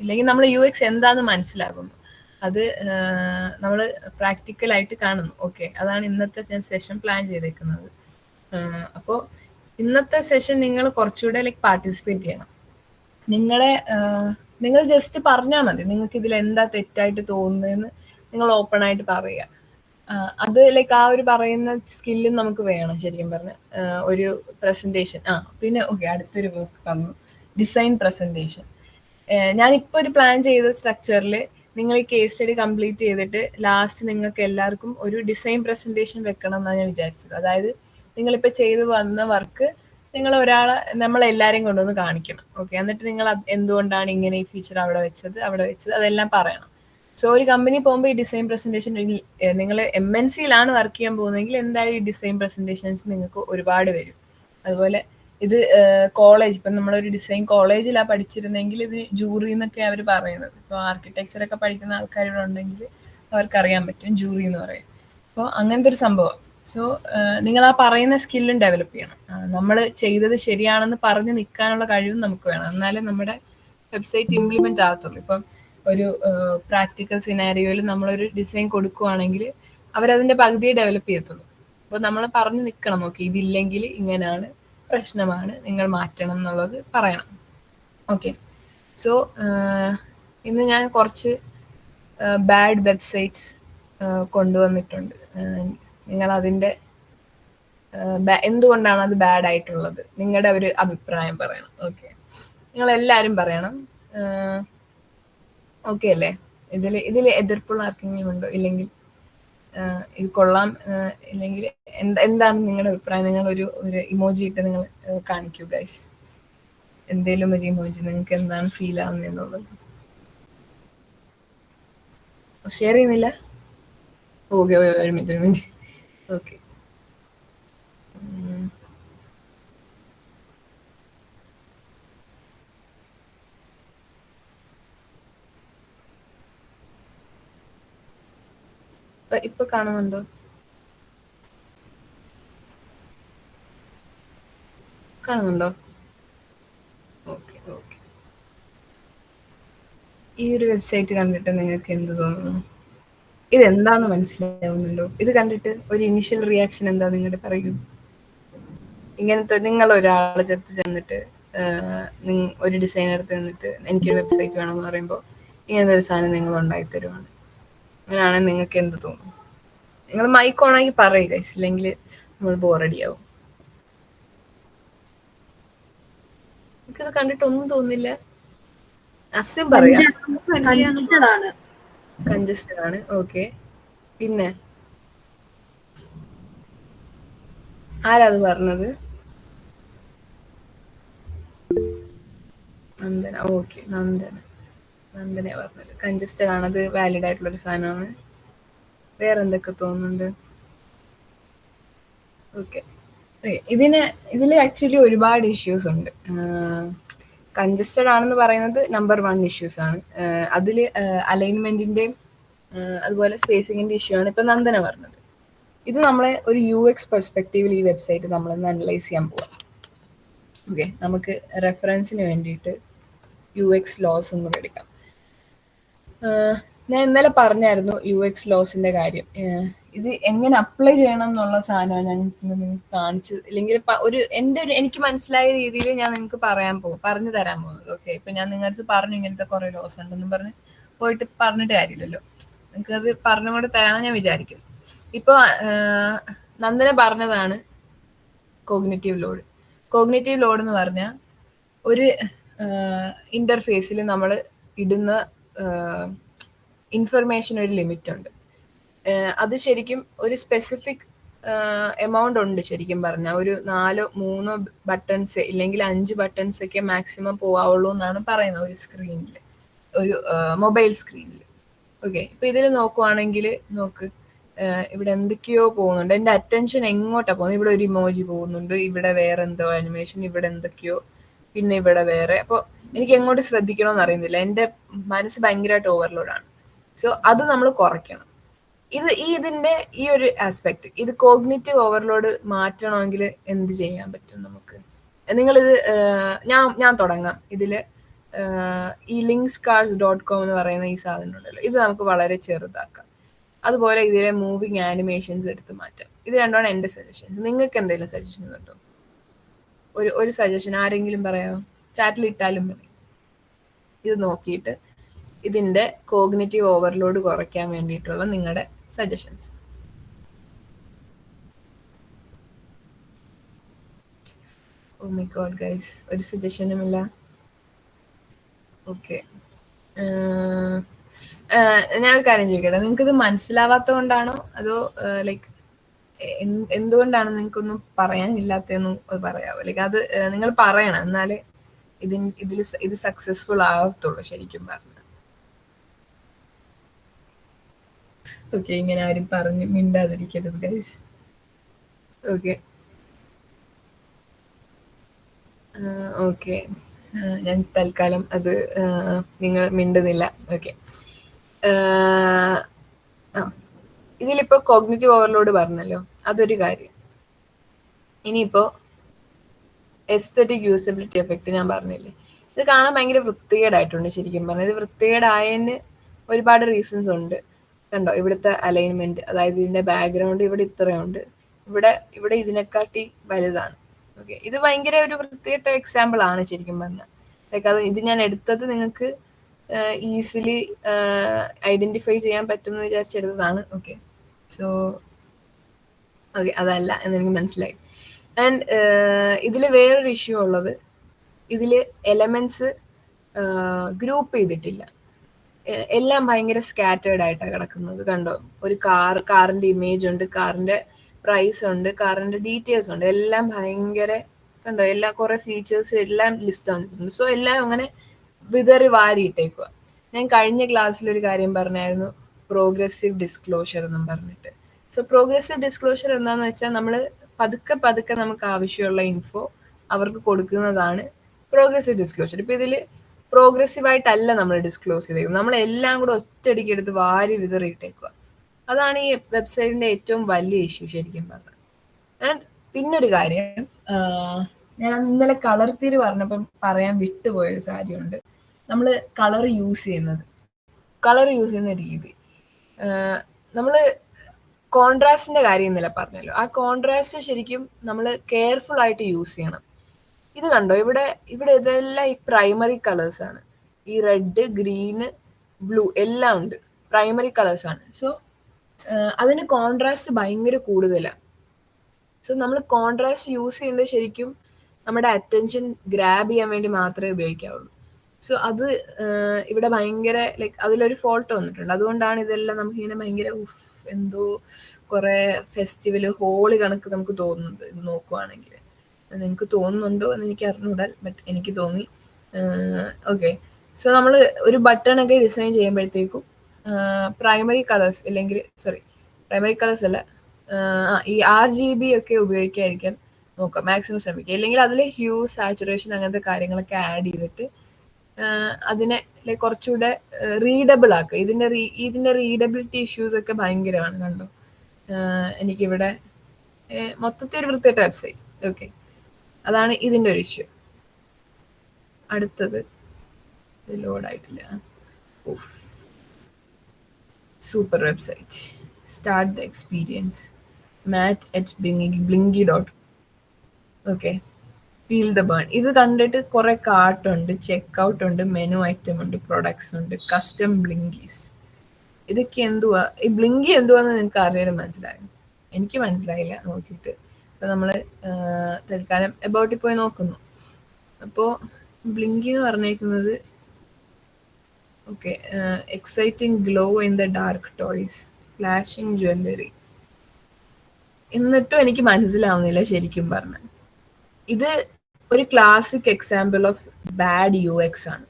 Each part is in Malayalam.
ഇല്ലെങ്കിൽ നമ്മൾ യു എക്സ് എന്താന്ന് മനസ്സിലാകുന്നു, അത് നമ്മൾ പ്രാക്ടിക്കലായിട്ട് കാണുന്നു. ഓക്കെ, അതാണ് ഇന്നത്തെ ഞാൻ സെഷൻ പ്ലാൻ ചെയ്തേക്കുന്നത്. അപ്പോൾ ഇന്നത്തെ സെഷൻ നിങ്ങൾ കുറച്ചുകൂടെ ലൈക്ക് പാർട്ടിസിപ്പേറ്റ് ചെയ്യണം. നിങ്ങൾ ജസ്റ്റ് പറഞ്ഞാൽ മതി നിങ്ങൾക്ക് ഇതിൽ എന്താ തെറ്റായിട്ട് തോന്നുന്നതെന്ന് നിങ്ങൾ ഓപ്പൺ ആയിട്ട് പറയുക. അത് ലൈക്ക് ആ ഒരു പറയുന്ന സ്കില്ലും നമുക്ക് വേണം ശരിക്കും പറഞ്ഞ ഒരു പ്രസന്റേഷൻ. പിന്നെ ഓക്കെ, അടുത്തൊരു വർക്ക് തന്നു, ഡിസൈൻ പ്രസന്റേഷൻ. ഞാനിപ്പോൾ ഒരു പ്ലാൻ ചെയ്ത സ്ട്രക്ചറിൽ നിങ്ങൾ ഈ കേസ് സ്റ്റഡി കംപ്ലീറ്റ് ചെയ്തിട്ട് ലാസ്റ്റ് നിങ്ങൾക്ക് എല്ലാവർക്കും ഒരു ഡിസൈൻ പ്രസന്റേഷൻ വെക്കണം എന്നാണ് ഞാൻ വിചാരിച്ചത്. അതായത് നിങ്ങളിപ്പോൾ ചെയ്തു വന്ന വർക്ക് നിങ്ങൾ നമ്മളെല്ലാവരെയും കൊണ്ടുവന്ന് കാണിക്കണം. ഓക്കെ, എന്നിട്ട് നിങ്ങൾ എന്തുകൊണ്ടാണ് ഇങ്ങനെ ഈ ഫീച്ചർ അവിടെ വെച്ചത് അതെല്ലാം പറയണം. സോ ഒരു കമ്പനി പോകുമ്പോൾ ഈ ഡിസൈൻ പ്രസന്റേഷൻ, നിങ്ങൾ MNCയിലാണ് വർക്ക് ചെയ്യാൻ പോകുന്നതെങ്കിൽ എന്തായാലും ഈ ഡിസൈൻ പ്രസന്റേഷൻസ് നിങ്ങൾക്ക് ഒരുപാട് വരും. അതുപോലെ ഇത് കോളേജ്, ഇപ്പം നമ്മളൊരു ഡിസൈൻ കോളേജിലാണ് പഠിച്ചിരുന്നെങ്കിൽ ഇത് ജൂറി എന്നൊക്കെ അവർ പറയുന്നത്. ഇപ്പോൾ ആർക്കിടെക്ചറൊക്കെ പഠിക്കുന്ന ആൾക്കാരിവിടെ ഉണ്ടെങ്കിൽ അവർക്കറിയാൻ പറ്റും ജൂറി എന്ന് പറയും. അപ്പോൾ അങ്ങനത്തെ ഒരു സംഭവം. സോ നിങ്ങൾ ആ പറയുന്ന സ്കില്ലും ഡെവലപ്പ് ചെയ്യണം. നമ്മൾ ചെയ്തത് ശരിയാണെന്ന് പറഞ്ഞ് നിൽക്കാനുള്ള കഴിവും നമുക്ക് വേണം, എന്നാലേ നമ്മുടെ വെബ്സൈറ്റ് ഇംപ്ലിമെന്റ് ആകത്തുള്ളൂ. ഇപ്പം ഒരു പ്രാക്ടിക്കൽ സിനാരിയോയിൽ നമ്മളൊരു ഡിസൈൻ കൊടുക്കുവാണെങ്കിൽ അവരതിൻ്റെ പകുതിയെ ഡെവലപ്പ് ചെയ്യത്തുള്ളൂ. അപ്പോൾ നമ്മൾ പറഞ്ഞു നിൽക്കണം, ഓക്കെ ഇതില്ലെങ്കിൽ ഇങ്ങനെയാണ് പ്രശ്നമാണ്, നിങ്ങൾ മാറ്റണം എന്നുള്ളത് പറയണം. ഓക്കെ, സോ ഇന്ന് ഞാൻ കുറച്ച് ബാഡ് വെബ്സൈറ്റ്സ് കൊണ്ടുവന്നിട്ടുണ്ട്. നിങ്ങൾ അതിൻ്റെ എന്തുകൊണ്ടാണ് അത് ബാഡ് ആയിട്ടുള്ളത്, നിങ്ങളുടെ ഒരു അഭിപ്രായം പറയണം. ഓക്കെ, നിങ്ങളെല്ലാവരും പറയണം. ഓക്കെ അല്ലേ? ഇതിൽ എതിർപ്പുള്ള ആർക്കെങ്കിലും ഉണ്ടോ? ഇല്ലെങ്കിൽ ഇത് കൊള്ളാം, ഇല്ലെങ്കിൽ എന്താണ് നിങ്ങളുടെ അഭിപ്രായം? നിങ്ങൾ ഒരു ഇമോജി ഇട്ട് നിങ്ങൾ കാണിക്കൂ ഗൈസ്. എന്തേലും ഒരു ഇമോജി നിങ്ങൾക്ക് എന്താണ് ഫീൽ ആവുന്നതെന്നുള്ളത് ഷെയർ ചെയ്യുന്നില്ല? ഓക്കെ, ഒരു മിനിറ്റ്. ഓക്കെ, ഇപ്പൊ കാണുന്നുണ്ടോ? ഓക്കെ, ഈ ഒരു വെബ്സൈറ്റ് കണ്ടിട്ട് നിങ്ങൾക്ക് എന്ത് തോന്നുന്നു? ഇതെന്താന്ന് മനസ്സിലാവുന്നുണ്ടോ? ഇത് കണ്ടിട്ട് ഒരു ഇനിഷ്യൽ റിയാക്ഷൻ എന്താ നിങ്ങളുടെ പറയൂ? ഇങ്ങനത്തെ നിങ്ങൾ ഒരാളെ ചെന്നിട്ട് ഒരു ഡിസൈൻ എടുത്ത് നിന്നിട്ട് എനിക്കൊരു വെബ്സൈറ്റ് വേണമെന്ന് പറയുമ്പോൾ ഇങ്ങനത്തെ ഒരു സാധനം നിങ്ങൾ ഉണ്ടാക്കി തരുവാണ്, അങ്ങനെയാണെങ്കിൽ നിങ്ങൾക്ക് എന്ത് തോന്നും? നിങ്ങൾ മൈക്ക് ഓണാക്കി പറയുക, ഇല്ലെങ്കിൽ നമ്മൾ ബോറടിയാവും. എനിക്കത് കണ്ടിട്ട് ഒന്നും തോന്നില്ല. അസ്യം പറയാ, കൺജസ്റ്റഡ് ആണ്. ഓക്കെ, പിന്നെ ആരാത് പറഞ്ഞത്? നന്ദന. ഓക്കെ, നന്ദന പറഞ്ഞത് കൺജസ്റ്റഡ് ആണ്, അത് വാലിഡ് ആയിട്ടുള്ളൊരു സാധനമാണ്. വേറെ എന്തൊക്കെ തോന്നുന്നുണ്ട്? ഓക്കെ, ഇതിൽ ആക്ച്വലി ഒരുപാട് ഇഷ്യൂസ് ഉണ്ട്. കൺജസ്റ്റഡ് ആണെന്ന് പറയുന്നത് നമ്പർ 1 ഇഷ്യൂസ് ആണ്. അതിൽ അലൈൻമെന്റിന്റെയും അതുപോലെ സ്പേസിങ്ങിന്റെ ഇഷ്യൂ ആണ് ഇപ്പൊ നന്ദന പറഞ്ഞത്. ഇത് നമ്മളെ ഒരു UX പെർസ്പെക്റ്റീവിൽ ഈ വെബ്സൈറ്റ് നമ്മളൊന്ന് അനലൈസ് ചെയ്യാൻ പോവാം. ഓക്കെ, നമുക്ക് റെഫറൻസിന് വേണ്ടിയിട്ട് UX ലോസ് എന്ന് എടുക്കാം. ഞാൻ ഇന്നലെ പറഞ്ഞായിരുന്നു UX ലോസിന്റെ കാര്യം. ഇത് എങ്ങനെ അപ്ലൈ ചെയ്യണം എന്നുള്ള സാധനമാണ് ഞാൻ നിങ്ങൾക്ക് കാണിച്ചത്. ഇല്ലെങ്കിൽ എനിക്ക് മനസ്സിലായ രീതിയിൽ ഞാൻ നിങ്ങൾക്ക് പറഞ്ഞു തരാൻ പോകുന്നത്. ഓക്കെ, ഇപ്പൊ ഞാൻ നിങ്ങളുടെ അടുത്ത് പറഞ്ഞു ഇങ്ങനത്തെ കുറെ ലോസ് ഉണ്ടെന്നും പറഞ്ഞ് പോയിട്ട് പറഞ്ഞിട്ട് കാര്യമില്ലല്ലോ, നിങ്ങൾക്ക് അത് പറഞ്ഞുകൊണ്ട് തരാമെന്ന് ഞാൻ വിചാരിക്കുന്നു. ഇപ്പൊ നന്ദന പറഞ്ഞതാണ് കോഗ്നിറ്റീവ് ലോഡ് എന്ന് പറഞ്ഞാൽ ഒരു ഇന്റർഫേസിൽ നമ്മൾ ഇടുന്ന ഇൻഫർമേഷൻ ഒരു ലിമിറ്റ് ഉണ്ട്. അത് ശരിക്കും ഒരു സ്പെസിഫിക് എമൗണ്ട് ഉണ്ട്. ശരിക്കും പറഞ്ഞാൽ ഒരു 4-3 ബട്ടൺസ് ഇല്ലെങ്കിൽ 5 ബട്ടൺസ് ഒക്കെ മാക്സിമം പോവാവുള്ളൂ എന്നാണ് പറയുന്നത് ഒരു സ്ക്രീനിൽ, ഒരു മൊബൈൽ സ്ക്രീനിൽ. ഓക്കെ, ഇപ്പൊ ഇതിൽ നോക്കുവാണെങ്കിൽ ഇവിടെ എന്തൊക്കെയോ പോകുന്നുണ്ട്. എൻ്റെ അറ്റൻഷൻ എങ്ങോട്ടാ പോകുന്നത്? ഇവിടെ ഒരു ഇമോജി പോകുന്നുണ്ട്, ഇവിടെ വേറെ എന്തോ അനിമേഷൻ, ഇവിടെ എന്തൊക്കെയോ, പിന്നെ ഇവിടെ വേറെ. അപ്പോൾ എനിക്ക് എങ്ങോട്ട് ശ്രദ്ധിക്കണമെന്ന് അറിയുന്നില്ല. എൻ്റെ മനസ്സ് ഭയങ്കരമായിട്ട് ഓവർലോഡാണ്. സോ അത് നമ്മൾ കുറയ്ക്കണം. ഇതിന്റെ ഈ ഒരു ആസ്പെക്ട്, ഇത് കോഗ്നിറ്റീവ് ഓവർലോഡ് മാറ്റണമെങ്കിൽ എന്ത് ചെയ്യാൻ പറ്റും നമുക്ക്? നിങ്ങളിത് ഞാൻ തുടങ്ങാം. ഇതില് ഈ linkscars.com എന്ന് പറയുന്ന ഈ സാധനം ഉണ്ടല്ലോ, ഇത് നമുക്ക് വളരെ ചെറുതാക്കാം. അതുപോലെ ഇതിലെ മൂവിങ് ആനിമേഷൻസ് എടുത്ത് മാറ്റാം. ഇത് രണ്ടുമാണ് എൻ്റെ സജഷൻസ്. നിങ്ങൾക്ക് എന്തെങ്കിലും സജഷൻസ് ഉണ്ടോ? ഒരു സജഷൻ ആരെങ്കിലും പറയാമോ? ചാറ്റിൽ ഇട്ടാലും മതി. ഇത് നോക്കിയിട്ട് ഇതിന്റെ കോഗ്നിറ്റീവ് ഓവർലോഡ് കുറയ്ക്കാൻ വേണ്ടിയിട്ടുള്ള നിങ്ങളുടെ suggestions. Oh my god guys, ഒരു സജഷനുമില്ല. ഓക്കെ, ഞാനൊരു കാര്യം ചോദിക്കട്ടെ, നിങ്ങൾക്ക് ഇത് മനസ്സിലാവാത്ത കൊണ്ടാണോ അതോ ലൈക്ക് എന്തുകൊണ്ടാണ് നിങ്ങൾക്കൊന്നും പറയാനില്ലാത്തതെന്ന് പറയാമോ? ലൈക്ക് അത് നിങ്ങൾ പറയണം, എന്നാലേ ഇത് സക്സസ്ഫുൾ ആവത്തുള്ളൂ ശരിക്കും പറഞ്ഞു. ഓക്കെ, ഇങ്ങനെ ആരും പറഞ്ഞ് മിണ്ടാതിരിക്കരുത് ഗൈസ്. ഓക്കെ ഓക്കെ, ഞാൻ തൽക്കാലം അത് നിങ്ങൾ മിണ്ടുന്നില്ല. ഓക്കെ, ഇതിലിപ്പോ കോഗ്നിറ്റീവ് ഓവർലോഡ് പറഞ്ഞല്ലോ, അതൊരു കാര്യം. ഇനിയിപ്പോ എസ്തെറ്റിക് യൂസബിലിറ്റി എഫക്റ്റ് ഞാൻ പറഞ്ഞില്ലേ, ഇത് കാണാൻ ഭയങ്കര വൃത്തികേടായിട്ടുണ്ട് ശരിക്കും പറഞ്ഞാൽ. ഇത് വൃത്തികേടായതിന് ഒരുപാട് റീസൺസ് ഉണ്ട്. കണ്ടോ, ഇവിടുത്തെ അലൈൻമെന്റ്, അതായത് ഇതിന്റെ ബാക്ക്ഗ്രൗണ്ട് ഇവിടെ ഇത്രയുണ്ട്, ഇവിടെ ഇതിനെക്കാട്ടി വലുതാണ്. ഓക്കെ, ഇത് ഭയങ്കര ഒരു വൃത്തികെട്ട എക്സാമ്പിൾ ആണ് ശരിക്കും പറഞ്ഞാൽ. ലൈക്ക് ഇത് ഞാൻ എടുത്തത് നിങ്ങൾക്ക് ഈസിലി ഐഡന്റിഫൈ ചെയ്യാൻ പറ്റുമെന്ന് വിചാരിച്ചെടുത്തതാണ്. ഓക്കെ, സോ ഓക്കെ, അതല്ല എന്നെനിക്ക് മനസ്സിലായി. ആൻഡ് ഇതിൽ വേറൊരു ഇഷ്യൂ ഉള്ളത്, ഇതിൽ എലമെന്റ്സ് ഗ്രൂപ്പ് ചെയ്തിട്ടില്ല. എല്ലാം ഭയങ്കര സ്കാറ്റേർഡ് ആയിട്ടാണ് കിടക്കുന്നത്. കണ്ടോ, ഒരു കാറിന്റെ ഇമേജ് ഉണ്ട്, കാറിന്റെ പ്രൈസ് ഉണ്ട്, കാറിന്റെ ഡീറ്റെയിൽസ് ഉണ്ട്, എല്ലാം ഭയങ്കര കണ്ടോ, എല്ലാം കുറെ ഫീച്ചേഴ്സ് എല്ലാം ലിസ്റ്റ് ആവുന്നുണ്ട്. സോ എല്ലാം അങ്ങനെ വിതറി വാരിയിട്ടേക്കുക. ഞാൻ കഴിഞ്ഞ ക്ലാസ്സിൽ ഒരു കാര്യം പറഞ്ഞായിരുന്നു, പ്രോഗ്രസീവ് ഡിസ്ക്ലോഷർ എന്നും പറഞ്ഞിട്ട്. സോ പ്രോഗ്രസീവ് ഡിസ്ക്ലോഷർ എന്താന്ന് വെച്ചാൽ നമ്മൾ പതുക്കെ നമുക്ക് ആവശ്യമുള്ള ഇൻഫോ അവർക്ക് കൊടുക്കുന്നതാണ് പ്രോഗ്രസീവ് ഡിസ്ക്ലോഷർ. ഇപ്പൊ ഇതിൽ പ്രോഗ്രസീവ് ആയിട്ടല്ല നമ്മൾ ഡിസ്ക്ലോസ് ചെയ്തേക്കുന്നത്, നമ്മളെല്ലാം കൂടെ ഒറ്റയടിക്ക് എടുത്ത് വാരി വിതറിയിട്ടേക്കുക. അതാണ് ഈ വെബ്സൈറ്റിന്റെ ഏറ്റവും വലിയ ഇഷ്യൂ ശരിക്കും പറഞ്ഞത്. ആൻഡ് പിന്നൊരു കാര്യം, ഞാൻ ഇന്നലെ കളർ തീര് പറഞ്ഞപ്പം പറയാൻ വിട്ടുപോയൊരു കാര്യമുണ്ട്. നമ്മൾ കളർ യൂസ് ചെയ്യുന്ന രീതി, നമ്മൾ കോൺട്രാസ്റ്റിന്റെ കാര്യം ഇന്നലെ പറഞ്ഞല്ലോ, ആ കോൺട്രാസ്റ്റ് ശരിക്കും നമ്മൾ കെയർഫുൾ ആയിട്ട് യൂസ് ചെയ്യണം. ഇത് കണ്ടോ, ഇവിടെ ഇതെല്ലാം ഈ പ്രൈമറി കളേഴ്സ് ആണ്. ഈ റെഡ്, ഗ്രീന്, ബ്ലൂ എല്ലാം ഉണ്ട്, പ്രൈമറി കളേഴ്സ് ആണ്. സോ അതിന് കോൺട്രാസ്റ്റ് ഭയങ്കര കൂടുതലാണ്. സോ നമ്മൾ കോൺട്രാസ്റ്റ് യൂസ് ചെയ്യുന്നത് ശരിക്കും നമ്മുടെ അറ്റൻഷൻ ഗ്രാബ് ചെയ്യാൻ വേണ്ടി മാത്രമേ ഉപയോഗിക്കാവുള്ളൂ. സോ അത് ഇവിടെ ഭയങ്കര ലൈക്ക് അതിലൊരു ഫോൾട്ട് വന്നിട്ടുണ്ട്. അതുകൊണ്ടാണ് ഇതെല്ലാം നമുക്കിങ്ങനെ ഭയങ്കര എന്തോ കുറെ ഫെസ്റ്റിവല് ഹോളി കണക്ക് നമുക്ക് തോന്നുന്നത് ഇത് നോക്കുവാണെങ്കിൽ. നിങ്ങൾക്ക് തോന്നുന്നുണ്ടോ എന്ന് എനിക്ക് അറിഞ്ഞൂടാ, ബട്ട് എനിക്ക് തോന്നി. ഓക്കെ, സോ നമ്മൾ ഒരു ബട്ടൺ ഒക്കെ ഡിസൈൻ ചെയ്യുമ്പോഴത്തേക്കും പ്രൈമറി കളേഴ്സ് ഇല്ലെങ്കിൽ പ്രൈമറി കളേഴ്സ് അല്ല, ഈ RGB ഒക്കെ ഉപയോഗിക്കാതിരിക്കാൻ നോക്കാം, മാക്സിമം ശ്രമിക്കുക. ഇല്ലെങ്കിൽ അതിൽ ഹ്യൂ, സാച്ചുറേഷൻ അങ്ങനത്തെ കാര്യങ്ങളൊക്കെ ആഡ് ചെയ്തിട്ട് അതിനെ കുറച്ചുകൂടെ റീഡബിൾ ആക്കുക. ഇതിന്റെ റീഡബിലിറ്റി ഇഷ്യൂസ് ഒക്കെ ഭയങ്കരമാണ്. കണ്ടോ, എനിക്കിവിടെ മൊത്തത്തിൽ ഒരു വൃത്തിയായിട്ട വെബ്സൈറ്റ്. ഓക്കെ, അതാണ് ഇതിന്റെ ഒരു ഇഷ്യൂ. അടുത്തത് ലോഡ് ആയിട്ടില്ല. Super website, start the experience, matt@blingy.com. Okay, feel the burn. ഇത് കണ്ടിട്ട് കുറെ കാർട്ട് ഉണ്ട്, ചെക്ക് ഔട്ട് ഉണ്ട്, മെനു ഐറ്റം ഉണ്ട്, പ്രൊഡക്ട്സ് ഉണ്ട്, കസ്റ്റം ബ്ലിങ്കീസ്. ഇതൊക്കെ എന്തുവാ? ഈ ബ്ലിങ്കി എന്തുവാന്ന് നിങ്ങൾക്ക് ആരെങ്കിലും മനസ്സിലായോ? എനിക്ക് മനസ്സിലായില്ല നോക്കിയിട്ട്. അപ്പൊ നമ്മള് തൽക്കാലം എബൌട്ടിൽ പോയി നോക്കുന്നു. അപ്പോ ബ്ലിങ്കി എന്ന് പറഞ്ഞേക്കുന്നത് okay, exciting glow in the dark toys, flashing jewellery. എന്നിട്ടും എനിക്ക് മനസ്സിലാവുന്നില്ല ശരിക്കും പറഞ്ഞാൽ. ഇത് ഒരു classic example of bad UX ആണ്.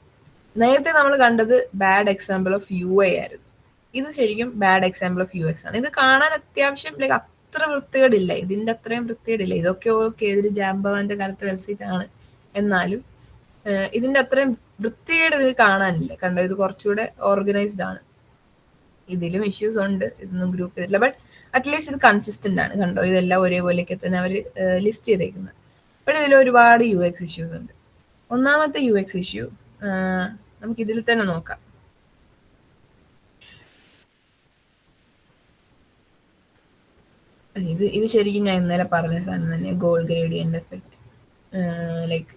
നേരത്തെ നമ്മൾ കണ്ടത് ബാഡ് എക്സാമ്പിൾ ഓഫ് UI ആയിരുന്നു. ഇത് ശരിക്കും ബാഡ് എക്സാമ്പിൾ ഓഫ് UX ആണ്. ഇത് കാണാൻ അത്യാവശ്യം അത്ര വൃത്തികേടില്ല, ഇതിന്റെ അത്രയും വൃത്തികേടില്ല. ഇതൊക്കെ ഓക്കെ, ഇതൊരു ജാംബവാന്റെ കാലത്തെ വെബ്സൈറ്റ് ആണ്, എന്നാലും ഇതിന്റെ അത്രയും വൃത്തികേട് ഇത് കാണാനില്ല. കണ്ടോ, ഇത് കുറച്ചുകൂടെ ഓർഗനൈസ്ഡ് ആണ്. ഇതിലും ഇഷ്യൂസ് ഉണ്ട്, ഇതൊന്നും ഗ്രൂപ്പ് ചെയ്തിട്ടില്ല, ബട്ട് അറ്റ്ലീസ്റ്റ് ഇത് കൺസിസ്റ്റന്റ് ആണ്. കണ്ടോ, ഇതെല്ലാം ഒരേപോലെയൊക്കെ തന്നെ അവർ ലിസ്റ്റ് ചെയ്തേക്കുന്നത്. ബട്ട് ഇതിൽ ഒരുപാട് UX ഇഷ്യൂസ് ഉണ്ട്. ഒന്നാമത്തെ UX ഇഷ്യൂ, നമുക്ക് ഇതിൽ തന്നെ നോക്കാം. ഇത് ശരിക്കും ഞാൻ ഇന്നലെ പറഞ്ഞ സാധനം തന്നെ, ഗോൾ ഗ്രേഡിയന്റ് എഫക്റ്റ്. ലൈക്ക്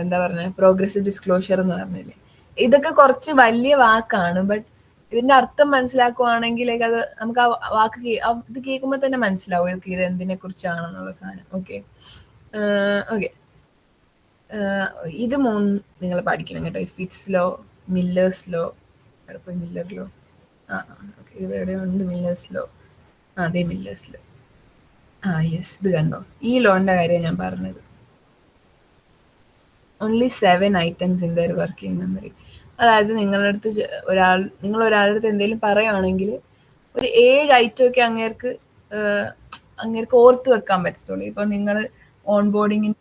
എന്താ പറഞ്ഞ പ്രോഗ്രസീവ് ഡിസ്ക്ലോഷർ എന്ന് പറഞ്ഞില്ലേ, ഇതൊക്കെ കുറച്ച് വലിയ വാക്കാണ്. ബട്ട് ഇതിന്റെ അർത്ഥം മനസ്സിലാക്കുവാണെങ്കിൽ ലൈക്ക് അത് നമുക്ക് ആ വാക്ക് ഇത് കേൾക്കുമ്പോൾ തന്നെ മനസ്സിലാവും ഓക്കെ ഇത് എന്തിനെ കുറിച്ചാണെന്നുള്ള സാധനം. ഓക്കെ ഓക്കെ, ഇത് മൂന്ന് നിങ്ങൾ പഠിക്കണം കേട്ടോ. ഫിറ്റ്സ് ലോ, മില്ലേഴ്സ് ലോ, എവിടെ മില്ലർ ലോ, ഓക്കെ ഇവിടെ ഉണ്ട് മില്ലേഴ്സ് ലോ. അതെ മില്ലേഴ്സ് ലോ. യെസ്, ഇത് കണ്ടോ, ഈ ലോണിന്റെ കാര്യം ഞാൻ പറഞ്ഞത്. Only 7 items in there working memory. അതായത് നിങ്ങളുടെ അടുത്ത് നിങ്ങൾ ഒരാളുടെ അടുത്ത് എന്തെങ്കിലും പറയുകയാണെങ്കിൽ ഒരു 7 item ഒക്കെ അങ്ങേർക്ക് ഓർത്ത് വെക്കാൻ പറ്റത്തുള്ളൂ. ഇപ്പൊ നിങ്ങൾ ഓൺ ബോർഡിങ്ങിന്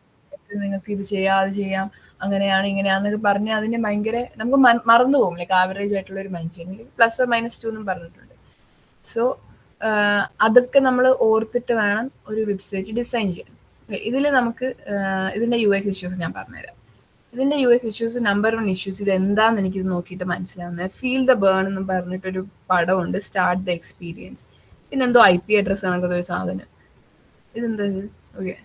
നിങ്ങൾക്ക് ഇത് ചെയ്യാം അത് ചെയ്യാം അങ്ങനെയാണ് ഇങ്ങനെയാന്നൊക്കെ പറഞ്ഞാൽ അതിന് ഭയങ്കര നമുക്ക് മറന്നു പോകും. ലൈക്ക് ആവറേജ് ആയിട്ടുള്ള ഒരു മനുഷ്യന് +or-2 എന്നും പറഞ്ഞിട്ടുണ്ട്. സോ അതൊക്കെ നമ്മൾ ഓർത്തിട്ട് വേണം ഒരു വെബ്സൈറ്റ് ഡിസൈൻ ചെയ്യാൻ. ഇതിൽ നമുക്ക് ഇതിന്റെ UX ഇഷ്യൂസ് ഞാൻ പറഞ്ഞുതരാം. ഇതിന്റെ UX ഇഷ്യൂസ്, നമ്പർ 1 ഇഷ്യൂസ് ഇത് എന്താന്ന് എനിക്കിത് നോക്കിയിട്ട് മനസ്സിലാവുന്നത്. ഫീൽ ദ ബേൺ എന്ന് പറഞ്ഞിട്ടൊരു പടമുണ്ട്, സ്റ്റാർട്ട് ദ എക്സ്പീരിയൻസ്. പിന്നെ എന്തോ IP അഡ്രസ് കണക്കത്തെ ഒരു സാധനം. ഇതെന്താ? ഓക്കെ,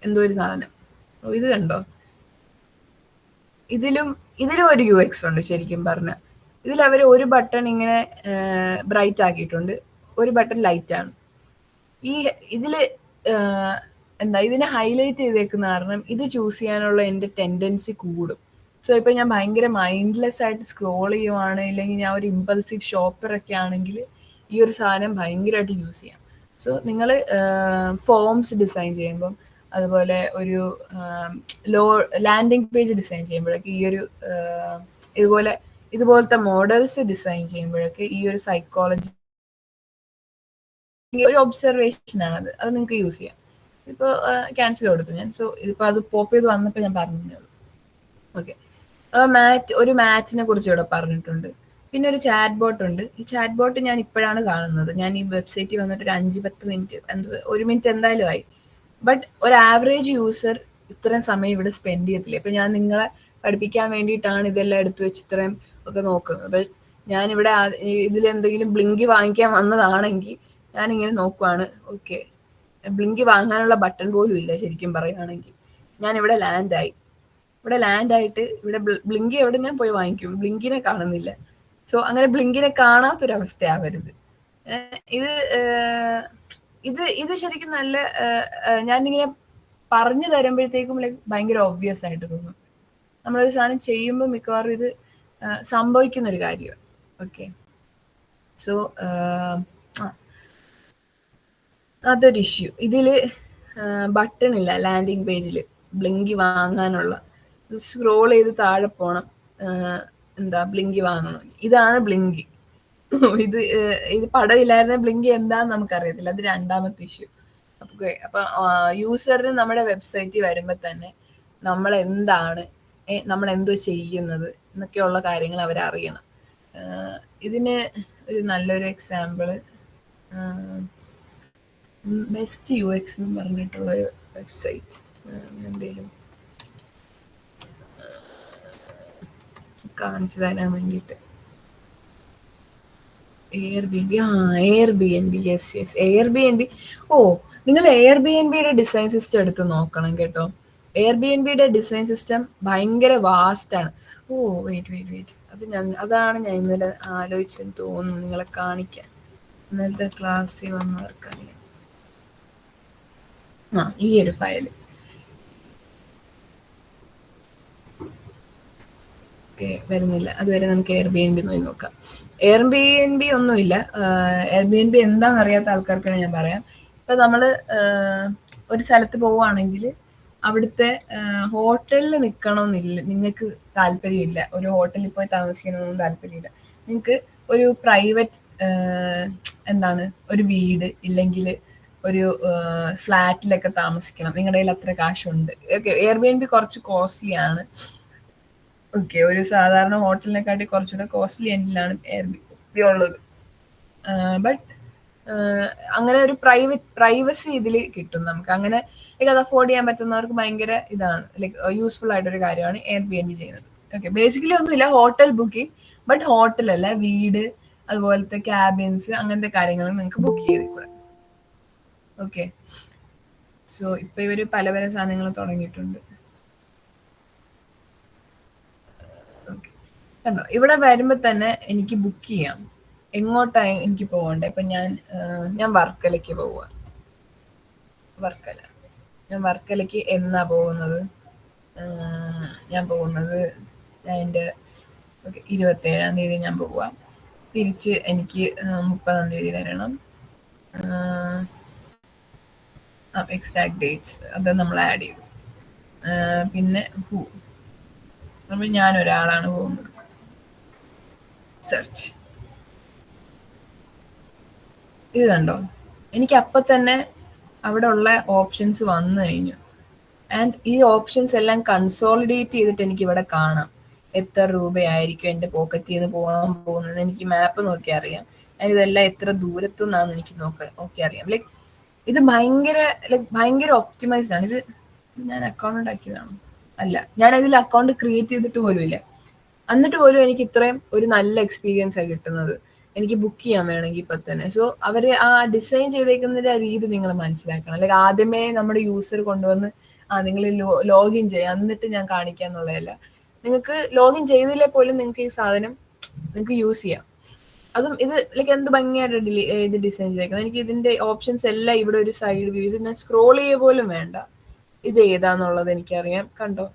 എന്തോ ഒരു സാധനം. ഇത് കണ്ടോ, ഇതിലും ഒരു UX ഉണ്ട് ശരിക്കും പറഞ്ഞ. ഇതിൽ അവർ ഒരു ബട്ടൺ ഇങ്ങനെ ബ്രൈറ്റ് ആക്കിയിട്ടുണ്ട്, ഒരു ബട്ടൺ ലൈറ്റ് ആണ്. ഇതില് എന്താ ഇതിനെ ഹൈലൈറ്റ് ചെയ്തേക്കുന്ന കാരണം ഇത് ചൂസ് ചെയ്യാനുള്ള എൻ്റെ ടെൻഡൻസി കൂടും. സോ ഇപ്പൊ ഞാൻ ഭയങ്കര മൈൻഡ്ലെസ് ആയിട്ട് സ്ക്രോൾ ചെയ്യുവാണ്, ഇല്ലെങ്കിൽ ഞാൻ ഒരു ഇമ്പൾസീവ് ഷോപ്പർ ഒക്കെ ആണെങ്കിൽ ഈ ഒരു സാധനം ഭയങ്കരമായിട്ട് യൂസ് ചെയ്യാം. സോ നിങ്ങൾ ഫോംസ് ഡിസൈൻ ചെയ്യുമ്പം, അതുപോലെ ഒരു ലാൻഡിംഗ് പേജ് ഡിസൈൻ ചെയ്യുമ്പോഴൊക്കെ ഈ ഒരു ഇതുപോലത്തെ മോഡൽസ് ഡിസൈൻ ചെയ്യുമ്പോഴൊക്കെ ഈ ഒരു സൈക്കോളജി, ഒരു ഒബ്സർവേഷൻ ആണ് അത് നിങ്ങൾക്ക് യൂസ് ചെയ്യാം. ഇപ്പൊ ക്യാൻസൽ കൊടുത്തു ഞാൻ. സോ ഇതിപ്പോ അത് പോപ്പ് ചെയ്ത് വന്നപ്പോൾ ഞാൻ പറഞ്ഞേ ഉള്ളൂ. ഓക്കെ, ഒരു മാറ്റിനെ കുറിച്ച് ഇവിടെ പറഞ്ഞിട്ടുണ്ട്. പിന്നെ ഒരു ചാറ്റ് ബോട്ട് ഉണ്ട്. ഈ ചാറ്റ് ബോട്ട് ഞാൻ ഇപ്പോഴാണ് കാണുന്നത്. ഞാൻ ഈ വെബ്സൈറ്റിൽ വന്നിട്ട് ഒരു 5-10 മിനിറ്റ്, 1 മിനിറ്റ് എന്തായാലും ആയി. ബട്ട് ഒരു ആവറേജ് യൂസർ ഇത്രയും സമയം ഇവിടെ സ്പെൻഡ് ചെയ്യത്തില്ല. ഇപ്പൊ ഞാൻ നിങ്ങളെ പഠിപ്പിക്കാൻ വേണ്ടിയിട്ടാണ് ഇതെല്ലാം എടുത്തു വെച്ച് ഇത്രയും ഒക്കെ നോക്കുന്നത്. ബട്ട് ഞാനിവിടെ ഇതിലെന്തെങ്കിലും ബ്ലിങ്കി വാങ്ങിക്കാൻ വന്നതാണെങ്കിൽ ഞാനിങ്ങനെ നോക്കുവാണ്. ഓക്കെ, ബ്ലിങ്കി വാങ്ങാനുള്ള ബട്ടൺ പോലും ഇല്ല ശരിക്കും പറയുകയാണെങ്കിൽ. ഞാൻ ഇവിടെ ലാൻഡായി. ഇവിടെ ബ്ലിങ്കി എവിടെ ഞാൻ പോയി വാങ്ങിക്കും, ബ്ലിങ്കിനെ കാണുന്നില്ല. സോ അങ്ങനെ ബ്ലിങ്കിനെ കാണാത്തൊരവസ്ഥയാവരുത്. ഇത് ശരിക്കും നല്ല ഞാനിങ്ങനെ പറഞ്ഞു തരുമ്പോഴത്തേക്കും ഭയങ്കര ഒബ്വിയസ് ആയിട്ട് തോന്നും. നമ്മളൊരു സാധനം ചെയ്യുമ്പോൾ മിക്കവാറും ഇത് സംഭവിക്കുന്ന ഒരു കാര്യമാണ്. ഓക്കെ, സോ അതൊരു ഇഷ്യൂ. ഇതില് ബട്ടൺ ഇല്ല ലാൻഡിങ് പേജിൽ ബ്ലിങ്കി വാങ്ങാനുള്ള. സ്ക്രോൾ ചെയ്ത് താഴെ പോണം, എന്താ ബ്ലിങ്കി വാങ്ങണം. ഇതാണ് ബ്ലിങ്കി. ഇത് പടമില്ലായിരുന്ന ബ്ലിങ്കി എന്താന്ന് നമുക്കറിയത്തില്ല. അത് രണ്ടാമത്തെ ഇഷ്യൂ. അപ്പൊ യൂസറിന് നമ്മുടെ വെബ്സൈറ്റിൽ വരുമ്പോൾ തന്നെ നമ്മൾ എന്തോ ചെയ്യുന്നത് എന്നൊക്കെയുള്ള കാര്യങ്ങൾ അവരറിയണം. ഇതിന് ഒരു നല്ലൊരു എക്സാമ്പിള് ബെസ്റ്റ് UX എന്ന് പറഞ്ഞിട്ടുള്ള ഒരു വെബ്സൈറ്റ് എന്തെങ്കിലും കാണിച്ചു തരാൻ വേണ്ടിയിട്ട്. എയർബിഎൻബി. Yes, Airbnb. നിങ്ങൾ എയർബിഎൻബിയുടെ ഡിസൈൻ സിസ്റ്റം എടുത്ത് നോക്കണം കേട്ടോ. എയർബിഎൻബിയുടെ ഡിസൈൻ സിസ്റ്റം ഭയങ്കര വാസ്റ്റ് ആണ്. വെയിറ്റ്, അതാണ് ഞാൻ ഇന്നലെ ആലോചിച്ചെന്ന് തോന്നുന്നു നിങ്ങളെ കാണിക്കാൻ. ഇന്നലത്തെ ക്ലാസ്സിൽ വന്നവർക്കറിയാം. ഈ ഒരു ഫയല് വരുന്നില്ല. അതുവരെ നമുക്ക് എയർബിഎൻബി നോക്കി നോക്കാം. എയർബിഎൻബി ഒന്നുമില്ല. എയർബിഎൻബി എന്താണെന്ന് അറിയാത്ത ആൾക്കാർക്കാണ് ഞാൻ പറയാം. ഇപ്പൊ നമ്മള് ഒരു സ്ഥലത്ത് പോവുകയാണെങ്കിൽ അവിടുത്തെ ഹോട്ടലിൽ നിൽക്കണമെന്നില്ല, നിങ്ങൾക്ക് താല്പര്യമില്ല. ഒരു ഹോട്ടലിൽ പോയി താമസിക്കണമെന്നും താല്പര്യമില്ല. നിങ്ങൾക്ക് ഒരു പ്രൈവറ്റ് ഒരു വീട് ഇല്ലെങ്കിൽ ഒരു ഫ്ലാറ്റിലൊക്കെ താമസിക്കണം, നിങ്ങളുടെ കയ്യിൽ അത്ര കാശുണ്ട്. ഓക്കെ, എയർബിഎൻബി കുറച്ച് കോസ്റ്റ്ലി ആണ്. ഓക്കെ, ഒരു സാധാരണ ഹോട്ടലിനെക്കാട്ടി കുറച്ചുകൂടെ കോസ്റ്റ്ലി എൻഡിലാണ് എയർബിഎൻബി ഉള്ളത്. ബട്ട് അങ്ങനെ ഒരു പ്രൈവസി ഇതിൽ കിട്ടും നമുക്ക്. അങ്ങനെ ലൈക്ക് അത് അഫോർഡ് ചെയ്യാൻ പറ്റുന്നവർക്ക് ഭയങ്കര ഇതാണ്, ലൈക്ക് യൂസ്ഫുൾ ആയിട്ടൊരു കാര്യമാണ് എയർ ബി എൻ ബി ചെയ്യുന്നത്. ഓക്കെ, ബേസിക്കലി ഒന്നുമില്ല ഹോട്ടൽ ബുക്കിംഗ്, ബട്ട് ഹോട്ടലല്ല, വീട് അതുപോലത്തെ ക്യാബിൻസ് അങ്ങനത്തെ കാര്യങ്ങൾ നിങ്ങൾക്ക് ബുക്ക് ചെയ്തിക്കൂടെ. ഓക്കെ, സോ ഇപ്പൊ ഇവര് പല പല സാധനങ്ങൾ തുടങ്ങിയിട്ടുണ്ട്. കണ്ടോ, ഇവിടെ വരുമ്പോ തന്നെ എനിക്ക് ബുക്ക് ചെയ്യാം എങ്ങോട്ടായി എനിക്ക് പോകണ്ടേ. ഇപ്പൊ ഞാൻ വർക്കലയ്ക്ക് പോവുക. ഞാൻ വർക്കലയ്ക്ക് എന്നാ പോകുന്നത്? ഞാൻ പോകുന്നത് എൻ്റെ 27-ാം തീയതി ഞാൻ പോവുക. തിരിച്ച് എനിക്ക് 30-ാം തീയതി വരണം. എക്സാക്ട് ഡേറ്റ്സ് അത് നമ്മൾ ആഡ് ചെയ്തു. പിന്നെ ഞാനൊരാളാണ് പോകുന്നത്. സെർച്ച്, ഇത് കണ്ടോ, എനിക്ക് അപ്പൊ തന്നെ അവിടെ ഉള്ള ഓപ്ഷൻസ് വന്നു കഴിഞ്ഞു. ആൻഡ് ഈ ഓപ്ഷൻസ് എല്ലാം കൺസോളിഡേറ്റ് ചെയ്തിട്ട് എനിക്ക് ഇവിടെ കാണാം എത്ര രൂപയായിരിക്കും എൻ്റെ പോക്കറ്റിൽ നിന്ന് പോകാൻ പോകുന്നത്. എനിക്ക് മാപ്പ് നോക്കി അറിയാം. ആൻഡ് ഇതെല്ലാം എത്ര ദൂരത്തു നിന്നാന്ന് എനിക്ക് നോക്കി അറിയാം. ലൈക്ക് ഇത് ഭയങ്കര ഒപ്റ്റിമൈസ്ഡ് ആണ്. ഇത് ഞാൻ അക്കൗണ്ട് ഉണ്ടാക്കിയതാണ് അല്ല, ഞാൻ ഇതിൽ അക്കൗണ്ട് ക്രിയേറ്റ് ചെയ്തിട്ട് പോലും ഇല്ല. എന്നിട്ട് പോലും എനിക്ക് ഇത്രയും ഒരു നല്ല എക്സ്പീരിയൻസ് ആണ് കിട്ടുന്നത്. എനിക്ക് ബുക്ക് ചെയ്യാൻ വേണമെങ്കിൽ ഇപ്പൊ തന്നെ. സോ അവര് ആ ഡിസൈൻ ചെയ്തേക്കുന്നതിന്റെ രീതി നിങ്ങൾ മനസ്സിലാക്കണം. അല്ലെങ്കിൽ ആദ്യമേ നമ്മുടെ യൂസർ കൊണ്ടുവന്ന് നിങ്ങൾ ലോഗിൻ ചെയ്യാം എന്നിട്ട് ഞാൻ കാണിക്കുക എന്നുള്ളതല്ല. നിങ്ങൾക്ക് ലോഗിൻ ചെയ്തില്ലേ പോലും നിങ്ങൾക്ക് ഈ സാധനം നിങ്ങൾക്ക് യൂസ് ചെയ്യാം. അതും ഇത് ലൈക്ക് എന്ത് ഭംഗിയായിട്ട് ഇത് ഡിസൈൻ ചെയ്തേക്കുന്നത്. എനിക്ക് ഇതിന്റെ ഓപ്ഷൻസ് എല്ലാം ഇവിടെ ഒരു സൈഡ് വ്യൂ, ഇത് ഞാൻ സ്ക്രോൾ ചെയ്യുക പോലും വേണ്ട, ഇത് ഏതാന്നുള്ളത് എനിക്കറിയാം. കണ്ടോ,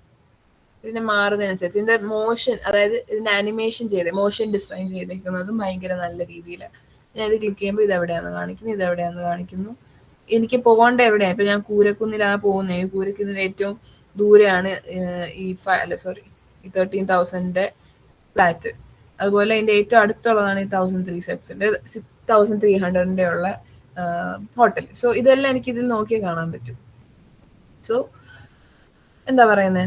ഇതിനെ മാറുന്നതനുസരിച്ച് ഇതിന്റെ മോഷൻ, അതായത് ഇതിന്റെ ആനിമേഷൻ മോഷൻ ഡിസൈൻ ചെയ്തേക്കുന്നതും ഭയങ്കര നല്ല രീതിയിലാണ്. ഞാൻ ഇത് ക്ലിക്ക് ചെയ്യുമ്പോൾ ഇതെവിടെയാന്ന് കാണിക്കുന്നു, ഇതെവിടെയാന്ന് കാണിക്കുന്നു, എനിക്ക് പോകേണ്ട എവിടെയാണ്. ഇപ്പൊ ഞാൻ കൂരക്കുന്നിലാണ് പോകുന്നത്. കൂരക്കുന്നിൽ ഏറ്റവും ദൂരെയാണ് ഈ 13,000 ഫ്ലാറ്റ്. അതുപോലെ അതിന്റെ ഏറ്റവും അടുത്തുള്ളതാണ് ഈ 1,300 ഉള്ള ഹോട്ടൽ. സോ ഇതെല്ലാം എനിക്ക് ഇതിൽ നോക്കിയേ കാണാൻ പറ്റും. സോ എന്താ പറയുന്നത്,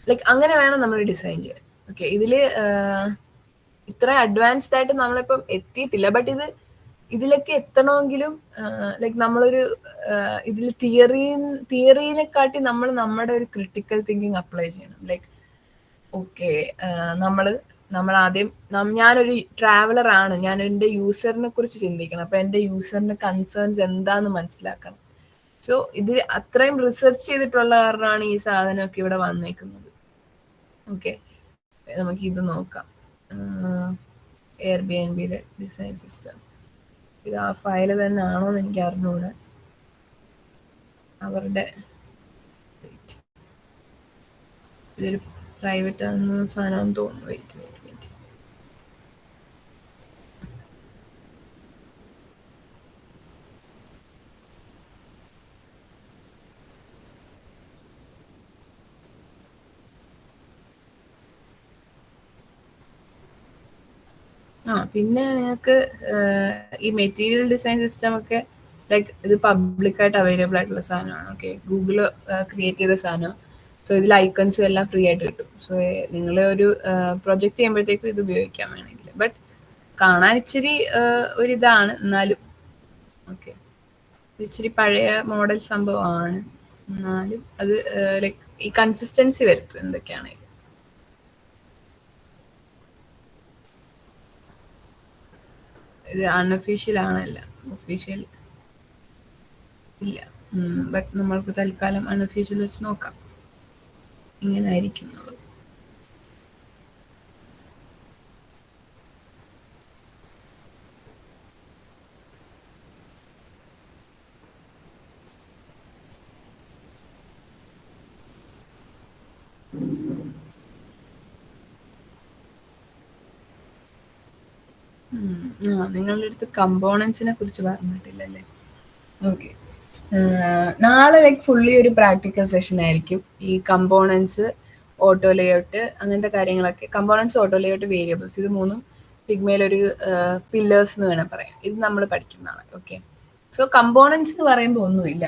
ലൈക്ക് അങ്ങനെ വേണം നമ്മൾ ഡിസൈൻ ചെയ്യാൻ. ഓക്കെ, ഇതില് ഇത്ര അഡ്വാൻസ്ഡ് ആയിട്ട് നമ്മളിപ്പം എത്തിയിട്ടില്ല. ബട്ട് ഇതിലൊക്കെ എത്തണമെങ്കിലും ലൈക്ക് നമ്മളൊരു ഇതിൽ തിയറിനെക്കാട്ടി നമ്മൾ നമ്മുടെ ഒരു ക്രിട്ടിക്കൽ തിങ്കിങ് അപ്ലൈ ചെയ്യണം. ലൈക്ക് ഓക്കെ, നമ്മൾ ആദ്യം ഞാനൊരു ട്രാവലർ ആണ്, ഞാൻ എൻ്റെ യൂസറിനെ കുറിച്ച് ചിന്തിക്കണം. അപ്പൊ എൻ്റെ യൂസറിന്റെ കൺസേൺസ് എന്താന്ന് മനസ്സിലാക്കണം. സോ ഇത് അത്രയും റിസർച്ച് ചെയ്തിട്ടുള്ള കാരണമാണ് ഈ സാധനമൊക്കെ ഇവിടെ വന്നേക്കുന്നത്. ഓക്കെ, നമുക്ക് ഇത് നോക്കാം. എയർ ബി എൻ ബിയുടെ ഡിസൈൻ സിസ്റ്റം, ഇത് ആ ഫയല് തന്നെ ആണോന്ന് എനിക്ക് അറിഞ്ഞൂടെ. അവരുടെ ഇതൊരു പ്രൈവറ്റ് ആണെന്ന സാധനം തോന്നുന്നു. വെയിറ്റ് പിന്നെ നിങ്ങൾക്ക് ഈ മെറ്റീരിയൽ ഡിസൈൻ സിസ്റ്റം ഒക്കെ ലൈക്ക് ഇത് പബ്ലിക്കായിട്ട് അവൈലബിൾ ആയിട്ടുള്ള സാധനമാണ്. ഓക്കെ, ഗൂഗിള് ക്രിയേറ്റ് ചെയ്ത സാധനമാണ്. സോ ഇതിൽ ഐക്കൺസും എല്ലാം ഫ്രീ ആയിട്ട് കിട്ടും. സോ നിങ്ങൾ ഒരു പ്രൊജക്ട് ചെയ്യുമ്പോഴത്തേക്കും ഇത് ഉപയോഗിക്കാൻ വേണമെങ്കിൽ. ബട്ട് കാണാൻ ഇച്ചിരി ഒരിതാണ്, എന്നാലും ഓക്കെ, ഇച്ചിരി പഴയ മോഡൽ സംഭവമാണ്. എന്നാലും അത് ലൈക്ക് ഈ കൺസിസ്റ്റൻസി വരുത്തും എന്തൊക്കെയാണെങ്കിലും. ഇത് അൺഒഫീഷ്യൽ ആണല്ല, ഒഫീഷ്യൽ ഇല്ല. ബട്ട് നമ്മൾക്ക് തൽക്കാലം അൺഒഫീഷ്യൽ വെച്ച് നോക്കാം ഇങ്ങനെ ആയിരിക്കും എന്നുള്ളത്. നിങ്ങളുടെ അടുത്ത് കമ്പോണൻസിനെ കുറിച്ച് പറഞ്ഞിട്ടില്ലല്ലേ? ഓക്കെ, നാളെ ലൈക്ക് ഫുള്ളി ഒരു പ്രാക്ടിക്കൽ സെഷൻ ആയിരിക്കും. ഈ കമ്പോണൻസ്, ഓട്ടോ ലേഔട്ട്, അങ്ങനത്തെ കാര്യങ്ങളൊക്കെ. കമ്പോണൻസ്, ഓട്ടോ ലേഔട്ട്, വേരിയബിൾസ്, ഇത് മൂന്നും പിഗ്മയിലൊരു പില്ലേഴ്സ് എന്ന് വേണം പറയാം. ഇത് നമ്മൾ പഠിക്കുന്നതാണ്. ഓക്കെ, സോ കമ്പോണൻസ് എന്ന് പറയുമ്പോൾ ഒന്നുമില്ല.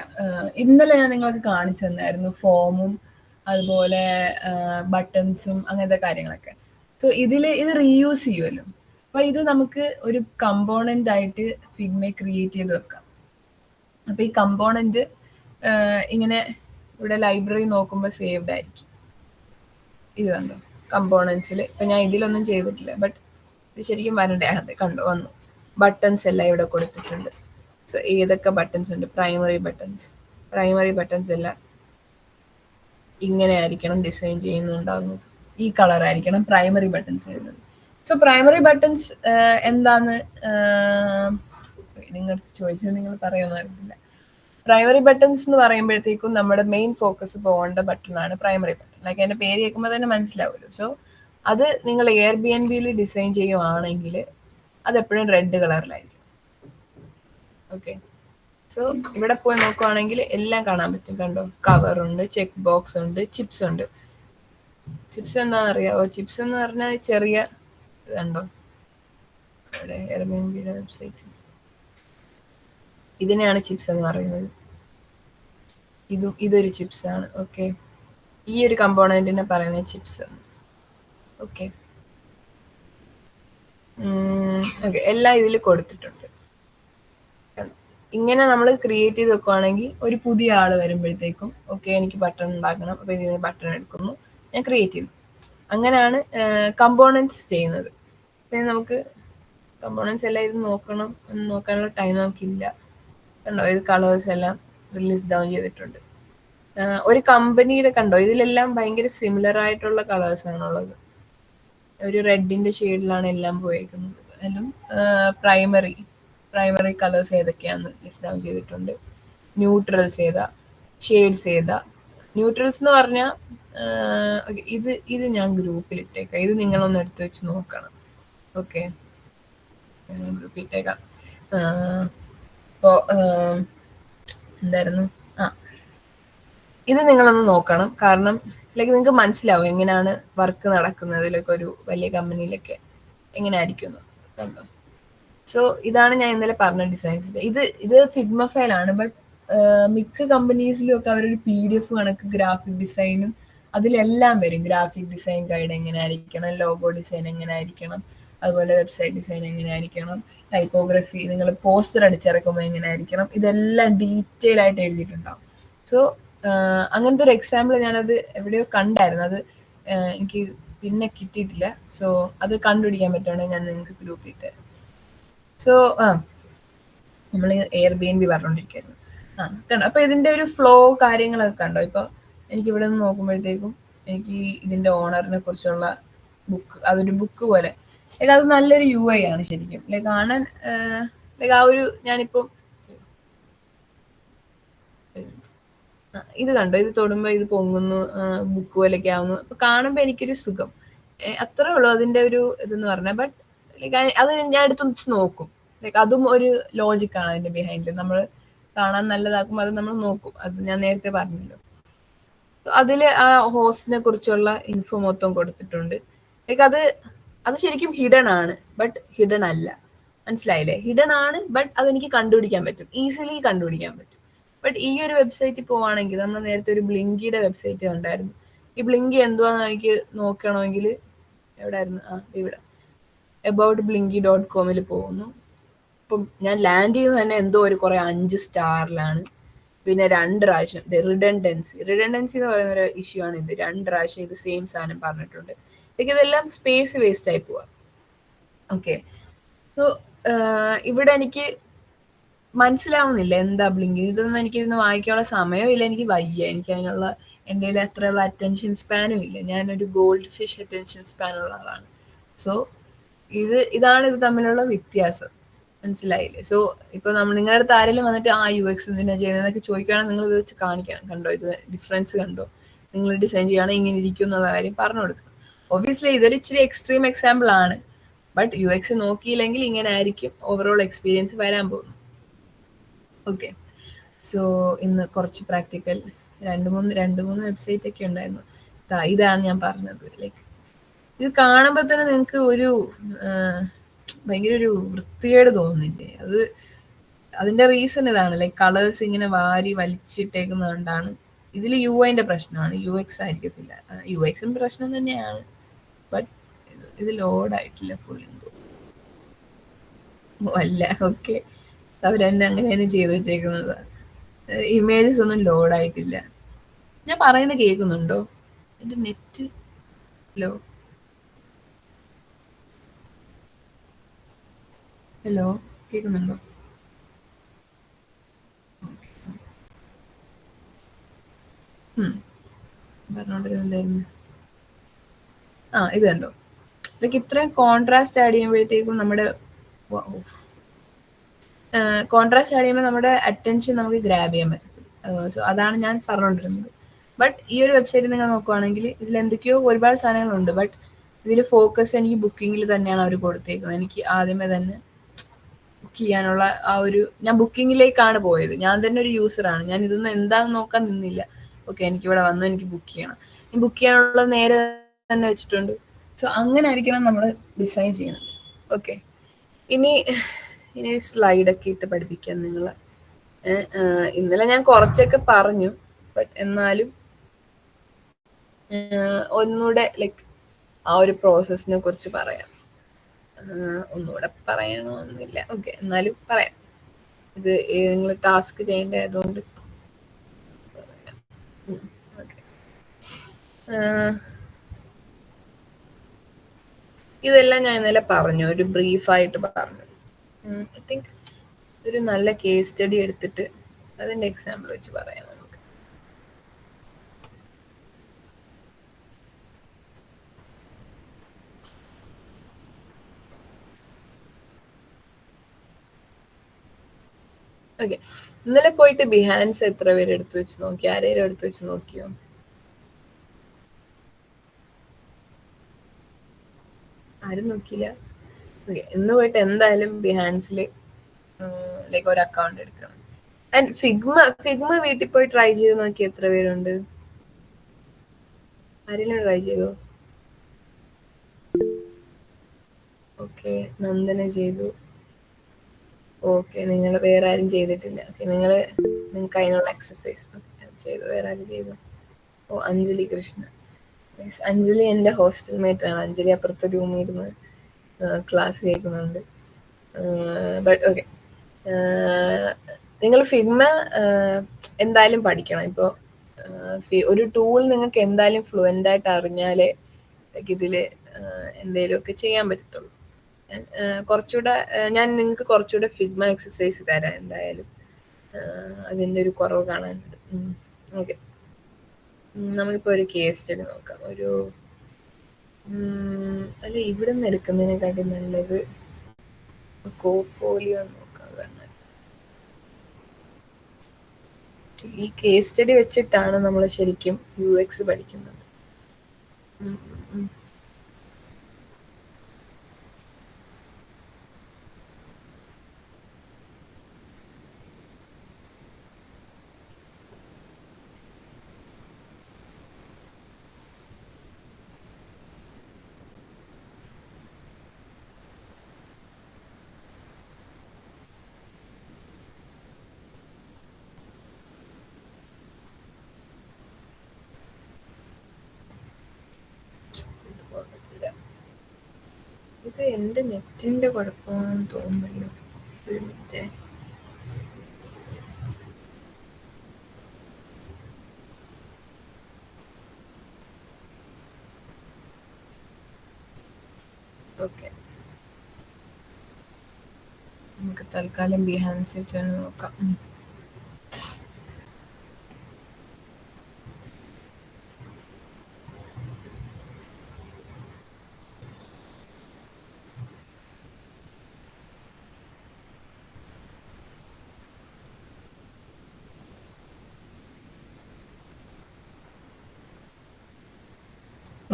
ഇന്നലെ ഞാൻ നിങ്ങൾക്ക് കാണിച്ചു തന്നായിരുന്നു ഫോമും അതുപോലെ ബട്ടൺസും അങ്ങനത്തെ കാര്യങ്ങളൊക്കെ. സോ ഇത് റീയൂസ് ചെയ്യുമല്ലോ. അപ്പൊ ഇത് നമുക്ക് ഒരു കമ്പോണന്റ് ആയിട്ട് ഫിഗ്മ ക്രിയേറ്റ് ചെയ്ത് വെക്കാം. അപ്പൊ ഈ കമ്പോണന്റ് ഇങ്ങനെ ഇവിടെ ലൈബ്രറി നോക്കുമ്പോൾ സേവ്ഡ് ആയിരിക്കും. ഇത് കണ്ടോ കമ്പോണൻസിൽ. ഇപ്പൊ ഞാൻ ഇതിലൊന്നും ചെയ്തിട്ടില്ല, ബട്ട് ഇത് ശരിക്കും വരണ്ടേ? അതെ കണ്ടോ വന്നു. ബട്ടൺസ് എല്ലാം ഇവിടെ കൊടുത്തിട്ടുണ്ട്. സോ ഏതൊക്കെ ബട്ടൺസ് ഉണ്ട്? പ്രൈമറി ബട്ടൺസ് എല്ലാം ഇങ്ങനെ ആയിരിക്കണം ഡിസൈൻ ചെയ്യുന്നുണ്ടാകുന്നത്. ഈ കളർ ആയിരിക്കണം പ്രൈമറി ബട്ടൺസ് വരുന്നത്. സോ പ്രൈമറി ബട്ടൺസ് എന്താന്ന് നിങ്ങൾ ചോദിച്ചത് നിങ്ങൾ പറയുമെന്ന് അറിയില്ല. പ്രൈമറി ബട്ടൺസ് എന്ന് പറയുമ്പോഴത്തേക്കും നമ്മുടെ മെയിൻ ഫോക്കസ് പോകേണ്ട ബട്ടണാണ് പ്രൈമറി ബട്ടൺ. ലൈക്ക് അതിന്റെ പേര് കേൾക്കുമ്പോൾ തന്നെ മനസ്സിലാവുമല്ലോ. സോ അത് നിങ്ങൾ എയർബിഎൻബിയിൽ ഡിസൈൻ ചെയ്യുവാണെങ്കിൽ അതെപ്പോഴും റെഡ് കളറിലായിരിക്കും. ഓക്കെ, സോ ഇവിടെ പോയി നോക്കുവാണെങ്കിൽ എല്ലാം കാണാൻ പറ്റും. കണ്ടോ, കവറുണ്ട്, ചെക്ക് ബോക്സ് ഉണ്ട്, ചിപ്സ് ഉണ്ട്. ചിപ്സ് എന്താണെന്ന് അറിയാവോ? ചിപ്സ് എന്ന് പറഞ്ഞാൽ ചെറിയ കണ്ടോ ഇവിടെ എയർബിഎൻബിയുടെ വെബ്സൈറ്റ്, ഇതിനെയാണ് ചിപ്സ് എന്ന് പറയുന്നത്. ഇതൊരു ചിപ്സ് ആണ്. ഓക്കെ, ഈ ഒരു കമ്പോണന്റിനെ പറയുന്നത് ചിപ്സ് ആണ്. ഓക്കെ ഓക്കെ, എല്ലാം ഇതിൽ കൊടുത്തിട്ടുണ്ട്. ഇങ്ങനെ നമ്മൾ ക്രിയേറ്റ് ചെയ്ത് വെക്കുവാണെങ്കിൽ ഒരു പുതിയ ആൾ വരുമ്പോഴത്തേക്കും ഓക്കെ എനിക്ക് ബട്ടൺ ഉണ്ടാക്കണം, അപ്പൊ ഇതിന് ബട്ടൺ എടുക്കുന്നു, ഞാൻ ക്രിയേറ്റ് ചെയ്യുന്നു. അങ്ങനെയാണ് കമ്പോണൻസ് ചെയ്യുന്നത്. പിന്നെ നമുക്ക് കമ്പോണൻസ് എല്ലാം ഇത് നോക്കാനുള്ള ടൈം നമുക്കില്ല. കണ്ടോ, ഇത് കളേഴ്സ് എല്ലാം റിലീസ് ഡൗൺ ചെയ്തിട്ടുണ്ട്. ഒരു കമ്പനിയുടെ കണ്ടോ, ഇതിലെല്ലാം ഭയങ്കര സിമിലർ ആയിട്ടുള്ള കളേഴ്സ് ആണുള്ളത്. ഒരു റെഡിന്റെ ഷെയ്ഡിലാണ് എല്ലാം പോയേക്കുന്നത്. അതിലും പ്രൈമറി കളേഴ്സ് ഏതൊക്കെയാന്ന് ലിസ്റ്റ് ഡൗൺ ചെയ്തിട്ടുണ്ട്. ന്യൂട്രൽസ് ഏതാ, ഷെയ്ഡ്സ് ഏതാ. ന്യൂട്രൽസ് എന്ന് പറഞ്ഞാൽ ഇത് ഞാൻ ഗ്രൂപ്പിൽ ഇട്ടേക്കാം. ഇത് നിങ്ങളൊന്ന് എടുത്ത് വെച്ച് നോക്കണം. ഓക്കെ, ഗ്രൂപ്പിൽ ഇട്ടേക്കാം. ഇപ്പോ എന്തായിരുന്നു, ഇത് നിങ്ങളൊന്ന് നോക്കണം. കാരണം ലൈക്ക് നിങ്ങൾക്ക് മനസ്സിലാവും എങ്ങനെയാണ് വർക്ക് നടക്കുന്നത്. ലൈക്ക് ഒരു വലിയ കമ്പനിയിലൊക്കെ എങ്ങനെ ആയിരിക്കും കണ്ടോ. സോ ഇതാണ് ഞാൻ ഇന്നലെ പറഞ്ഞ ഡിസൈൻസ്. ഇത് ഫിഗ്മ ഫയലാണ്. ബട്ട് മിക്ക കമ്പനീസിലും ഒക്കെ അവരൊരു PDF കണക്ക് ഗ്രാഫിക് ഡിസൈനും അതിലെല്ലാം വരും. ഗ്രാഫിക് ഡിസൈൻ ഗൈഡ് എങ്ങനെ ആയിരിക്കണം, ലോഗോ ഡിസൈൻ എങ്ങനെ ആയിരിക്കണം, അതുപോലെ വെബ്സൈറ്റ് ഡിസൈൻ എങ്ങനെ ആയിരിക്കണം, ടൈപ്പോഗ്രഫി, നിങ്ങൾ പോസ്റ്റർ അടിച്ചിറക്കുമ്പോൾ എങ്ങനെ ആയിരിക്കണം, ഇതെല്ലാം ഡീറ്റെയിൽ ആയിട്ട് എഴുതിയിട്ടുണ്ടാവും. സോ അങ്ങനത്തെ ഒരു എക്സാമ്പിൾ ഞാനത് എവിടെയോ കണ്ടായിരുന്നു. അത് എനിക്ക് പിന്നെ കിട്ടിയിട്ടില്ല. സോ അത് കണ്ടുപിടിക്കാൻ പറ്റുവാണെങ്കിൽ ഞാൻ നിങ്ങൾക്ക് ഗ്രൂപ്പിൽ ഇട്ടുതരാം. സോ നമ്മൾ എയർബിഎൻബി പറഞ്ഞുകൊണ്ടിരിക്കുകയായിരുന്നു. കണ്ടോ, അപ്പൊ ഇതിന്റെ ഒരു ഫ്ലോ കാര്യങ്ങളൊക്കെ കണ്ടോ. ഇപ്പൊ എനിക്ക് ഇവിടെ നിന്ന് നോക്കുമ്പോഴത്തേക്കും എനിക്ക് ഇതിന്റെ ഓണറിനെ കുറിച്ചുള്ള ബുക്ക്, അതൊരു ബുക്ക് പോലെ ലൈക്ക് അത് നല്ലൊരു UI ആണ് ശരിക്കും. ലൈക്ക് കാണാൻ ലൈക്ക് ആ ഒരു ഞാനിപ്പം ഇത് കണ്ടോ, ഇത് തൊടുമ്പോ ഇത് പൊങ്ങുന്നു, ബുക്ക് പോലെയൊക്കെ ആവുന്നു. അപ്പൊ കാണുമ്പോ എനിക്കൊരു സുഖം, അത്രേ ഉള്ളൂ അതിന്റെ ഒരു ഇതെന്ന് പറഞ്ഞാൽ. ബട്ട് ലൈക്ക് അത് ഞാൻ എടുത്ത് വെച്ച് നോക്കും. ലൈക്ക് അതും ഒരു ലോജിക്കാണ് അതിന്റെ ബിഹൈൻഡിൽ. നമ്മൾ കാണാൻ നല്ലതാക്കുമ്പോൾ അത് നമ്മൾ നോക്കും. അത് ഞാൻ നേരത്തെ പറഞ്ഞല്ലോ. അതില് ആ ഹോസ്റ്റിനെ കുറിച്ചുള്ള ഇൻഫോ മൊത്തം കൊടുത്തിട്ടുണ്ട്. ലൈക്ക് അത് ശരിക്കും ഹിഡൻ ആണ്, ബട്ട് ഹിഡൻ അല്ല. മനസ്സിലായില്ലേ? ഹിഡൻ ആണ്, ബട്ട് അതെനിക്ക് കണ്ടുപിടിക്കാൻ പറ്റും, ഈസിലി കണ്ടുപിടിക്കാൻ പറ്റും. ബട്ട് ഈ ഒരു വെബ്സൈറ്റിൽ പോവാണെങ്കിൽ, നമ്മൾ നേരത്തെ ഒരു ബ്ലിങ്കിയുടെ വെബ്സൈറ്റ് കണ്ടായിരുന്നു. ഈ ബ്ലിങ്കി എന്തുവാന്ന് എനിക്ക് നോക്കണമെങ്കിൽ എവിടെയായിരുന്നു, ഇവിടെ aboutblinky.com പോകുന്നു. ഇപ്പം ഞാൻ ലാൻഡ് ചെയ്യുന്നത് തന്നെ എന്തോ ഒരു കുറെ 5 സ്റ്റാറിലാണ്. പിന്നെ 2 പ്രാവശ്യം റിഡൻഡൻസി എന്ന് പറയുന്ന ഒരു ഇഷ്യൂ ആണ് ഇത്. 2 പ്രാവശ്യം ഇത് സെയിം സാധനം പറഞ്ഞിട്ടുണ്ട്. ഇതെല്ലാം സ്പേസ് വേസ്റ്റ് ആയി പോവാ. ഓക്കെ, സോ ഇവിടെ എനിക്ക് മനസ്സിലാവുന്നില്ല എന്താ ബ്ലിങ്കി. ഇതൊന്നും എനിക്കിരുന്ന് വായിക്കാനുള്ള സമയവും ഇല്ല, എനിക്ക് വയ്യ. എനിക്ക് അതിനുള്ള എൻ്റെ കയ്യിൽ അത്രയുള്ള അറ്റൻഷൻ സ്പാനും ഇല്ല. ഞാനൊരു ഗോൾഡ് ഫിഷ് അറ്റൻഷൻ സ്പാൻ ഉള്ള ആളാണ്. സോ ഇതാണ് ഇത് തമ്മിലുള്ള വ്യത്യാസം. മനസ്സിലായില്ലേ? സോ ഇപ്പൊ നിങ്ങളുടെ അടുത്ത് ആരെങ്കിലും വന്നിട്ട് UX എന്തിനാ ചെയ്യുന്നതൊക്കെ ചോദിക്കുകയാണെങ്കിൽ നിങ്ങൾ ഇത് വെച്ച് കാണിക്കണം. കണ്ടോ, ഇത് ഡിഫറൻസ് കണ്ടോ, നിങ്ങൾ ഡിസൈൻ ചെയ്യുകയാണെങ്കിൽ ഇങ്ങനെ ഇരിക്കും എന്നുള്ള കാര്യം പറഞ്ഞു കൊടുക്കണം. ഒബ്വിയസ്ലി ഇതൊരു ഇച്ചിരി എക്സ്ട്രീം എക്സാമ്പിൾ ആണ്. ബട്ട് UX നോക്കിയില്ലെങ്കിൽ ഇങ്ങനെ ആയിരിക്കും ഓവറോൾ എക്സ്പീരിയൻസ് വരാൻ പോകുന്നു. ഓക്കെ, സോ ഇന്ന് കുറച്ച് പ്രാക്ടിക്കൽ രണ്ട് മൂന്ന് വെബ്സൈറ്റ് ഒക്കെ ഉണ്ടായിരുന്നു. ഇതാണ് ഞാൻ പറഞ്ഞത്. ലൈക്ക് ഇത് കാണുമ്പോൾ തന്നെ നിങ്ങൾക്ക് ഒരു ഭയങ്കര ഒരു വൃത്തികേട് തോന്നുന്നില്ലേ? അതിന്റെ റീസൺ ഇതാണ്. ലൈക്ക് കളേഴ്സ് ഇങ്ങനെ വാരി വലിച്ചിട്ടേക്കുന്നത് കൊണ്ടാണ്. ഇതിൽ UIന്റെ പ്രശ്നമാണ്, UX ആയിരിക്കത്തില്ല. UXും പ്രശ്നം തന്നെയാണ്, ബട്ട് ഇത് ലോഡ് ആയിട്ടില്ല ഫുൾ എന്തോ. ഓ അല്ല, ഓക്കെ. അവരെന്നെ അങ്ങനെയാണ് ചെയ്ത് വെച്ചേക്കുന്നത്. ഇമേജസ് ഒന്നും ലോഡ് ആയിട്ടില്ല. ഞാൻ പറയുന്നത് കേൾക്കുന്നുണ്ടോ? എന്റെ നെറ്റ് ലോ. ഹലോ, കേൾക്കുന്നുണ്ടോ? ഉം. പറഞ്ഞോണ്ടിരുന്നെന്തായിരുന്നു? ഇത് കണ്ടോ? ലൈക്ക് ഇത്രയും കോൺട്രാസ്റ്റ് ആഡ് ചെയ്യുമ്പോഴത്തേക്കും നമ്മുടെ കോൺട്രാസ്റ്റ് ആഡ് ചെയ്യുമ്പോൾ നമ്മുടെ അറ്റൻഷൻ നമുക്ക് ഗ്രാബ് ചെയ്യാൻ പറ്റും. സോ അതാണ് ഞാൻ പറഞ്ഞുകൊണ്ടിരുന്നത്. ബട്ട് ഈ ഒരു വെബ്സൈറ്റ് നിങ്ങൾ നോക്കുവാണെങ്കിൽ ഇതിൽ എന്തൊക്കെയോ ഒരുപാട് സാധനങ്ങളുണ്ട്. ബട്ട് ഇതിൽ ഫോക്കസ് എനിക്ക് ബുക്കിങ്ങിൽ തന്നെയാണ് അവർ കൊടുത്തേക്കുന്നത്. എനിക്ക് ആദ്യമേ തന്നെ ബുക്ക് ചെയ്യാനുള്ള ആ ഒരു, ഞാൻ ബുക്കിങ്ങിലേക്കാണ് പോയത്. ഞാൻ തന്നെ ഒരു യൂസറാണ്. ഞാൻ ഇതൊന്നും എന്താണെന്ന് നോക്കാൻ നിന്നില്ല. ഓക്കെ, എനിക്ക് ഇവിടെ വന്നു, എനിക്ക് ബുക്ക് ചെയ്യണം. ഈ ബുക്ക് ചെയ്യാനുള്ള നേരെ തന്നെ വെച്ചിട്ടുണ്ട്. സോ അങ്ങനെ ആയിരിക്കണം നമ്മൾ ഡിസൈൻ ചെയ്യണം. ഓക്കെ, ഇനി ഇനി സ്ലൈഡൊക്കെ ഇട്ട് പഠിപ്പിക്കാം നിങ്ങളെ. ഇന്നലെ ഞാൻ കുറച്ചൊക്കെ പറഞ്ഞു, ബട്ട് എന്നാലും ഒന്നുകൂടെ ലൈക്ക് ആ ഒരു പ്രോസസ്സിനെ കുറിച്ച് പറയാം. ഒന്നുകൂടെ പറയണമെന്നില്ല, ഓക്കെ, എന്നാലും പറയാം. ഇത് നിങ്ങൾ ടാസ്ക് ചെയ്യേണ്ടതുകൊണ്ട് ഓക്കെ. ഇതെല്ലാം ഞാൻ ഇന്നലെ പറഞ്ഞു, ഒരു ബ്രീഫായിട്ട് പറഞ്ഞു. ഐ തിങ്ക് ഒരു നല്ല കേസ് സ്റ്റഡി എടുത്തിട്ട് അതിന്റെ എക്സാമ്പിൾ വെച്ച് പറയാം നമുക്ക്. ഓക്കെ, ഇന്നലെ പോയിട്ട് ബിഹാൻസ് എത്ര പേര് എടുത്തു വെച്ച് നോക്കി? ആരെയും എടുത്തു വെച്ച് നോക്കിയോ? ആരും നോക്കിയില്ല. ഓക്കെ, ഇന്ന് പോയിട്ട് എന്തായാലും ബിഹാൻസിൽ ലൈക്ക് ഒരു അക്കൗണ്ട് എടുക്കണം. ആൻഡ് ഫിഗ്മ വീട്ടിൽ പോയി ട്രൈ ചെയ്ത് നോക്കി എത്ര പേരുണ്ട്? ആരെങ്കിലും ട്രൈ ചെയ്തോ? ഓക്കെ, നന്ദന ചെയ്തു. ഓക്കെ, നിങ്ങൾ വേറെ ആരും ചെയ്തിട്ടില്ല. ഓക്കെ, നിങ്ങൾക്ക് അതിനുള്ള എക്സസൈസ് ചെയ്തു. വേറെ ആരും ചെയ്തു? ഓ, അഞ്ജലി കൃഷ്ണ. അഞ്ജലി എൻ്റെ ഹോസ്റ്റൽ മേറ്റ് ആണ്. അഞ്ജലി അപ്പുറത്തെ റൂമിൽ ഇരുന്ന് ക്ലാസ് കേൾക്കുന്നുണ്ട്. ബട്ട് ഓക്കെ, നിങ്ങൾ ഫിഗ്മ എന്തായാലും പഠിക്കണം. ഇപ്പോൾ ഒരു ടൂൾ നിങ്ങൾക്ക് എന്തായാലും ഫ്ലുവൻ്റ് ആയിട്ട് അറിഞ്ഞാലേ ഇതിൽ എന്തെങ്കിലുമൊക്കെ ചെയ്യാൻ പറ്റത്തുള്ളൂ. കുറച്ചുകൂടെ ഞാൻ നിങ്ങൾക്ക് കുറച്ചുകൂടെ ഫിഗ്മ എക്സസൈസ് തരാം എന്തായാലും. അതിൻ്റെ ഒരു കുറവ് കാണാനുണ്ട്. ഓക്കെ, നമുക്കിപ്പോൾ ഒരു കേസ് സ്റ്റഡി നോക്കാം. ഒരു അല്ല, ഇവിടെ നിന്ന് എടുക്കുന്നതിനെക്കാട്ടി നല്ലത് കോഫോളിയോ നോക്കാം. കാരണം ഈ കേസ് സ്റ്റഡി വെച്ചിട്ടാണ് നമ്മൾ ശരിക്കും UX പഠിക്കുന്നത്. ഇത് എൻ്റെ നെറ്റിന്റെ കുഴപ്പമാണെന്ന് തോന്നുന്നല്ലോ. ഒരു മിനിറ്റ്. ഓക്കെ, നമുക്ക് തൽക്കാലം ബിഹാൻസ് വെച്ച് നോക്കാം.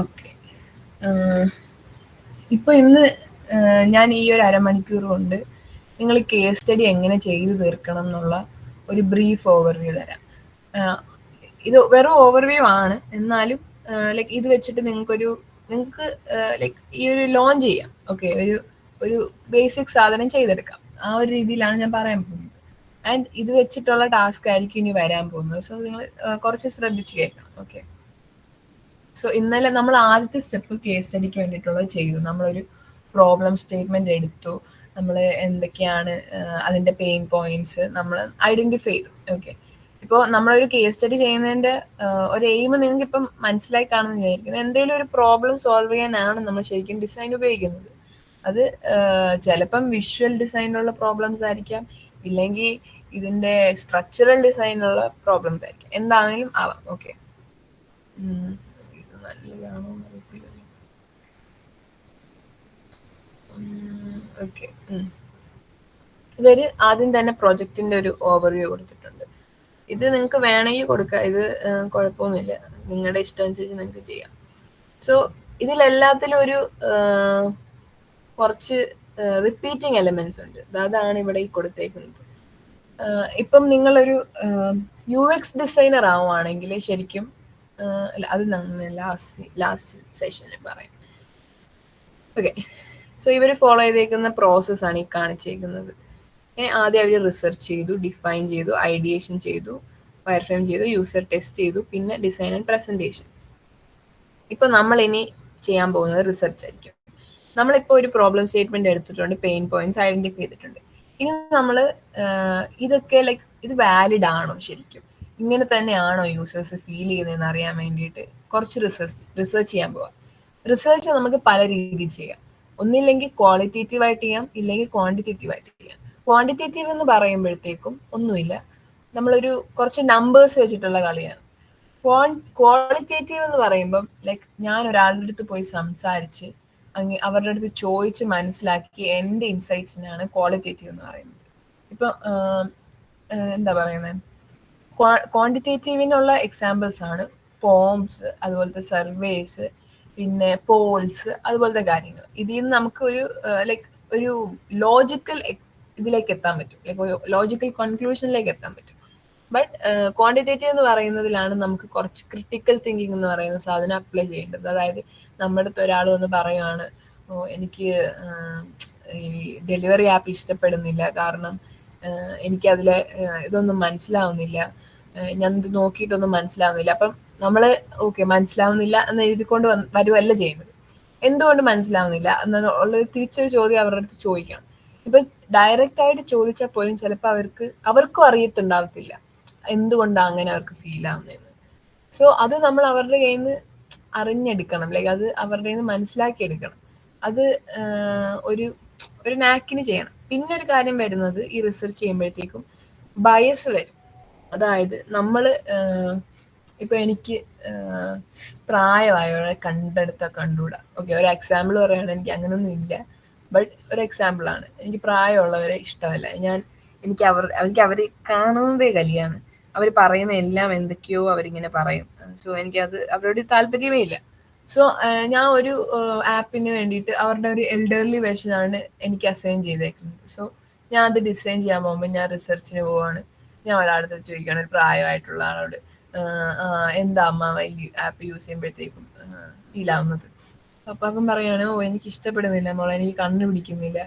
ഓക്കെ, ഇപ്പൊ ഇന്ന് ഞാൻ ഈ ഒരു അരമണിക്കൂർ കൊണ്ട് നിങ്ങൾ കേസ് സ്റ്റഡി എങ്ങനെ ചെയ്തു തീർക്കണം എന്നുള്ള ഒരു ബ്രീഫ് ഓവർവ്യൂ തരാം. ഇത് വെറും ഓവർവ്യൂ ആണ്, എന്നാലും ലൈക്ക് ഇത് വെച്ചിട്ട് നിങ്ങൾക്ക് ലൈക്ക് ഈ ഒരു ലോഞ്ച് ചെയ്യാം. ഓക്കെ, ഒരു ബേസിക് സാധനം ചെയ്തെടുക്കാം. ആ ഒരു രീതിയിലാണ് ഞാൻ പറയാൻ പോകുന്നത്. ആൻഡ് ഇത് വെച്ചിട്ടുള്ള ടാസ്ക് ആയിരിക്കും ഇനി വരാൻ പോകുന്നത്. സോ നിങ്ങൾ കുറച്ച് ശ്രദ്ധിച്ച് കേൾക്കണം. ഓക്കെ, സോ ഇന്നലെ നമ്മൾ ആദ്യത്തെ സ്റ്റെപ്പ് കേസ് സ്റ്റഡിക്ക് വേണ്ടിയിട്ടുള്ളത് ചെയ്തു. നമ്മളൊരു പ്രോബ്ലം സ്റ്റേറ്റ്മെന്റ് എടുത്തു. നമ്മൾ എന്തൊക്കെയാണ് അതിന്റെ പെയിൻ പോയിന്റ്സ് നമ്മൾ ഐഡന്റിഫൈ ചെയ്തു. ഓക്കെ, ഇപ്പോൾ നമ്മളൊരു കേസ് സ്റ്റഡി ചെയ്യുന്നതിന്റെ ഒരു എയിം നിങ്ങൾക്ക് ഇപ്പം മനസ്സിലായി കാണുമെന്ന് വിചാരിക്കുന്നത്. എന്തെങ്കിലും ഒരു പ്രോബ്ലം സോൾവ് ചെയ്യാനാണ് നമ്മൾ ശരിക്കും ഡിസൈൻ ഉപയോഗിക്കുന്നത്. അത് ചിലപ്പം വിഷ്വൽ ഡിസൈനിലുള്ള പ്രോബ്ലംസ് ആയിരിക്കാം, ഇല്ലെങ്കിൽ ഇതിന്റെ സ്ട്രക്ചറൽ ഡിസൈനിലുള്ള പ്രോബ്ലംസ് ആയിരിക്കാം, എന്താണെങ്കിലും ആവാം. ഓക്കെ, ഇത് നല്ലതാണോ അറിയത്തില്ല. ഓക്കെ, ഇവര് ആദ്യം തന്നെ പ്രൊജക്ടിന്റെ ഒരു ഓവർവ്യൂ കൊടുത്തിട്ടുണ്ട്. ഇത് നിങ്ങൾക്ക് വേണമെങ്കിൽ കൊടുക്കാം, ഇത് കുഴപ്പമൊന്നുമില്ല, നിങ്ങളുടെ ഇഷ്ടം അനുസരിച്ച് നിങ്ങൾക്ക് ചെയ്യാം. സോ ഇതിലെല്ലാത്തിലും ഒരു കുറച്ച് റിപ്പീറ്റിംഗ് എലമെന്റ്സ് ഉണ്ട്. അതാണ് ഇവിടെ ഈ കൊടുത്തേക്കുന്നത്. ഇപ്പം നിങ്ങളൊരു UX ഡിസൈനർ ആവുകയാണെങ്കിൽ ശരിക്കും അല്ല, അത് ലാസ്റ്റ് സെഷനിൽ പറയാം. ഓക്കെ, സോ ഇവർ ഫോളോ ചെയ്തേക്കുന്ന പ്രോസസ്സാണ് ഈ കാണിച്ചേക്കുന്നത്. ആദ്യം അവർ റിസർച്ച് ചെയ്തു, ഡിഫൈൻ ചെയ്തു, ഐഡിയേഷൻ ചെയ്തു, വയർഫ്രെയിം ചെയ്തു, യൂസർ ടെസ്റ്റ് ചെയ്തു, പിന്നെ ഡിസൈൻ ആൻഡ് പ്രസന്റേഷൻ. ഇപ്പൊ നമ്മൾ ഇനി ചെയ്യാൻ പോകുന്നത് റിസർച്ച് ആയിരിക്കും. നമ്മളിപ്പോൾ ഒരു പ്രോബ്ലം സ്റ്റേറ്റ്മെന്റ് എടുത്തിട്ടുണ്ട്, പെയിൻ പോയിന്റ്സ് ഐഡന്റിഫൈ ചെയ്തിട്ടുണ്ട്. ഇനി നമ്മൾ ഇതൊക്കെ ലൈക്ക് ഇത് വാലിഡ് ആണോ, ശരിക്കും ഇങ്ങനെ തന്നെയാണോ യൂസേഴ്സ് ഫീൽ ചെയ്യുന്നതെന്ന് അറിയാൻ വേണ്ടിയിട്ട് കുറച്ച് റിസർച്ച് ചെയ്യാൻ പോവാം. റിസർച്ച് നമുക്ക് പല രീതിയിൽ ചെയ്യാം. ഒന്നില്ലെങ്കിൽ ക്വാളിറ്റേറ്റീവ് ആയിട്ട് ചെയ്യാം, ഇല്ലെങ്കിൽ ക്വാണ്ടിറ്റേറ്റീവ് ആയിട്ട് ചെയ്യാം. ക്വാണ്ടിറ്റേറ്റീവ് എന്ന് പറയുമ്പോഴത്തേക്കും ഒന്നുമില്ല, നമ്മളൊരു കുറച്ച് നമ്പേഴ്സ് വെച്ചിട്ടുള്ള കളിയാണ്. ക്വാളിറ്റേറ്റീവ് എന്ന് പറയുമ്പം ലൈക്ക് ഞാൻ ഒരാളുടെ അടുത്ത് പോയി സംസാരിച്ച് അവരുടെ അടുത്ത് ചോദിച്ച് മനസ്സിലാക്കി എൻ്റെ ഇൻസൈറ്റ്സിനാണ് ക്വാളിറ്റേറ്റീവ് എന്ന് പറയുന്നത്. ഇപ്പൊ എന്താ പറയുന്നത്, ക്വാണ്ടിറ്റേറ്റീവിനുള്ള എക്സാമ്പിൾസ് ആണ് ഫോംസ്, അതുപോലത്തെ സർവേസ്, പിന്നെ പോൾസ്, അതുപോലത്തെ കാര്യങ്ങൾ. ഇതിൽ നിന്ന് നമുക്ക് ലൈക്ക് ഒരു ലോജിക്കൽ ഇതിലേക്ക് എത്താൻ പറ്റും, ലൈക്ക് ഒരു ലോജിക്കൽ കൺക്ലൂഷനിലേക്ക് എത്താൻ പറ്റും. ബട്ട് ക്വാണ്ടിറ്റേറ്റീവ് എന്ന് പറയുന്നതിലാണ് നമുക്ക് കുറച്ച് ക്രിട്ടിക്കൽ തിങ്കിങ് എന്ന് പറയുന്ന സാധനം അപ്ലൈ ചെയ്യേണ്ടത്. അതായത് നമ്മുടെ അടുത്ത് ഒരാൾ വന്ന് പറയുകയാണ്, എനിക്ക് ഈ ഡെലിവറി ആപ്പ് ഇഷ്ടപ്പെടുന്നില്ല, കാരണം എനിക്കതിലെ ഇതൊന്നും മനസ്സിലാവുന്നില്ല, ഞാൻ ഇത് നോക്കിയിട്ടൊന്നും മനസ്സിലാവുന്നില്ല. അപ്പം നമ്മൾ ഓക്കെ മനസ്സിലാവുന്നില്ല എന്ന് എഴുതിക്കൊണ്ട് വരുവല്ല ചെയ്യുന്നത്. എന്തുകൊണ്ട് മനസ്സിലാവുന്നില്ല എന്നുള്ളത് തിരിച്ചൊരു ചോദ്യം അവരുടെ അടുത്ത് ചോദിക്കണം. ഇപ്പൊ ഡയറക്റ്റ് ആയിട്ട് ചോദിച്ചാൽ പോലും ചിലപ്പോൾ അവർക്കും അറിയത്തുണ്ടാവത്തില്ല എന്തുകൊണ്ടാണ് അങ്ങനെ അവർക്ക് ഫീൽ ആവുന്നതെന്ന്. സോ അത് നമ്മൾ അവരുടെ കയ്യിൽ നിന്ന് അറിഞ്ഞെടുക്കണം, ലൈക്ക് അത് അവരുടെ കയ്യിൽ നിന്ന് മനസ്സിലാക്കി എടുക്കണം. അത് ഒരു നാക്കിന് ചെയ്യണം. പിന്നെ ഒരു കാര്യം വരുന്നത്, ഈ റിസർച്ച് ചെയ്യുമ്പോഴത്തേക്കും ബയസ് വരും. അതായത് നമ്മൾ ഇപ്പൊ എനിക്ക് പ്രായമായവരെ കണ്ടുകൂടാ. ഓക്കെ, ഒരു എക്സാമ്പിൾ പറയുകയാണെങ്കിൽ എനിക്ക് അങ്ങനൊന്നും ഇല്ല, ബട്ട് ഒരു എക്സാമ്പിൾ ആണ്, എനിക്ക് പ്രായമുള്ളവരെ ഇഷ്ടമല്ല. എനിക്ക് അവരെ കാണുന്നതേ കലിയാണ്. അവർ പറയുന്ന എല്ലാം എന്തൊക്കെയോ അവരിങ്ങനെ പറയും. സോ എനിക്കത് അവരോട് താല്പര്യമേ ഇല്ല. സോ ഞാൻ ഒരു ആപ്പിന് വേണ്ടിയിട്ട് അവരുടെ ഒരു എൽഡർലി വേർഷനാണ് എനിക്ക് അസൈൻ ചെയ്തേക്കുന്നത്. സോ ഞാൻ അത് ഡിസൈൻ ചെയ്യാൻ പോകുമ്പോൾ ഞാൻ റിസർച്ചിന് പോവാണ്. ഞാൻ ഒരാളടുത്ത് ചോദിക്കുകയാണ്, ഒരു പ്രായമായിട്ടുള്ള ആളോട്, എന്താ അമ്മ ഈ ആപ്പ് യൂസ് ചെയ്യുമ്പോഴത്തേക്കും ഫീലാവുന്നത്. അപ്പൊ അവൻ പറയാണ്, എനിക്ക് ഇഷ്ടപ്പെടുന്നില്ല മോളെ, എനിക്ക് കണ്ണുപിടിക്കുന്നില്ല,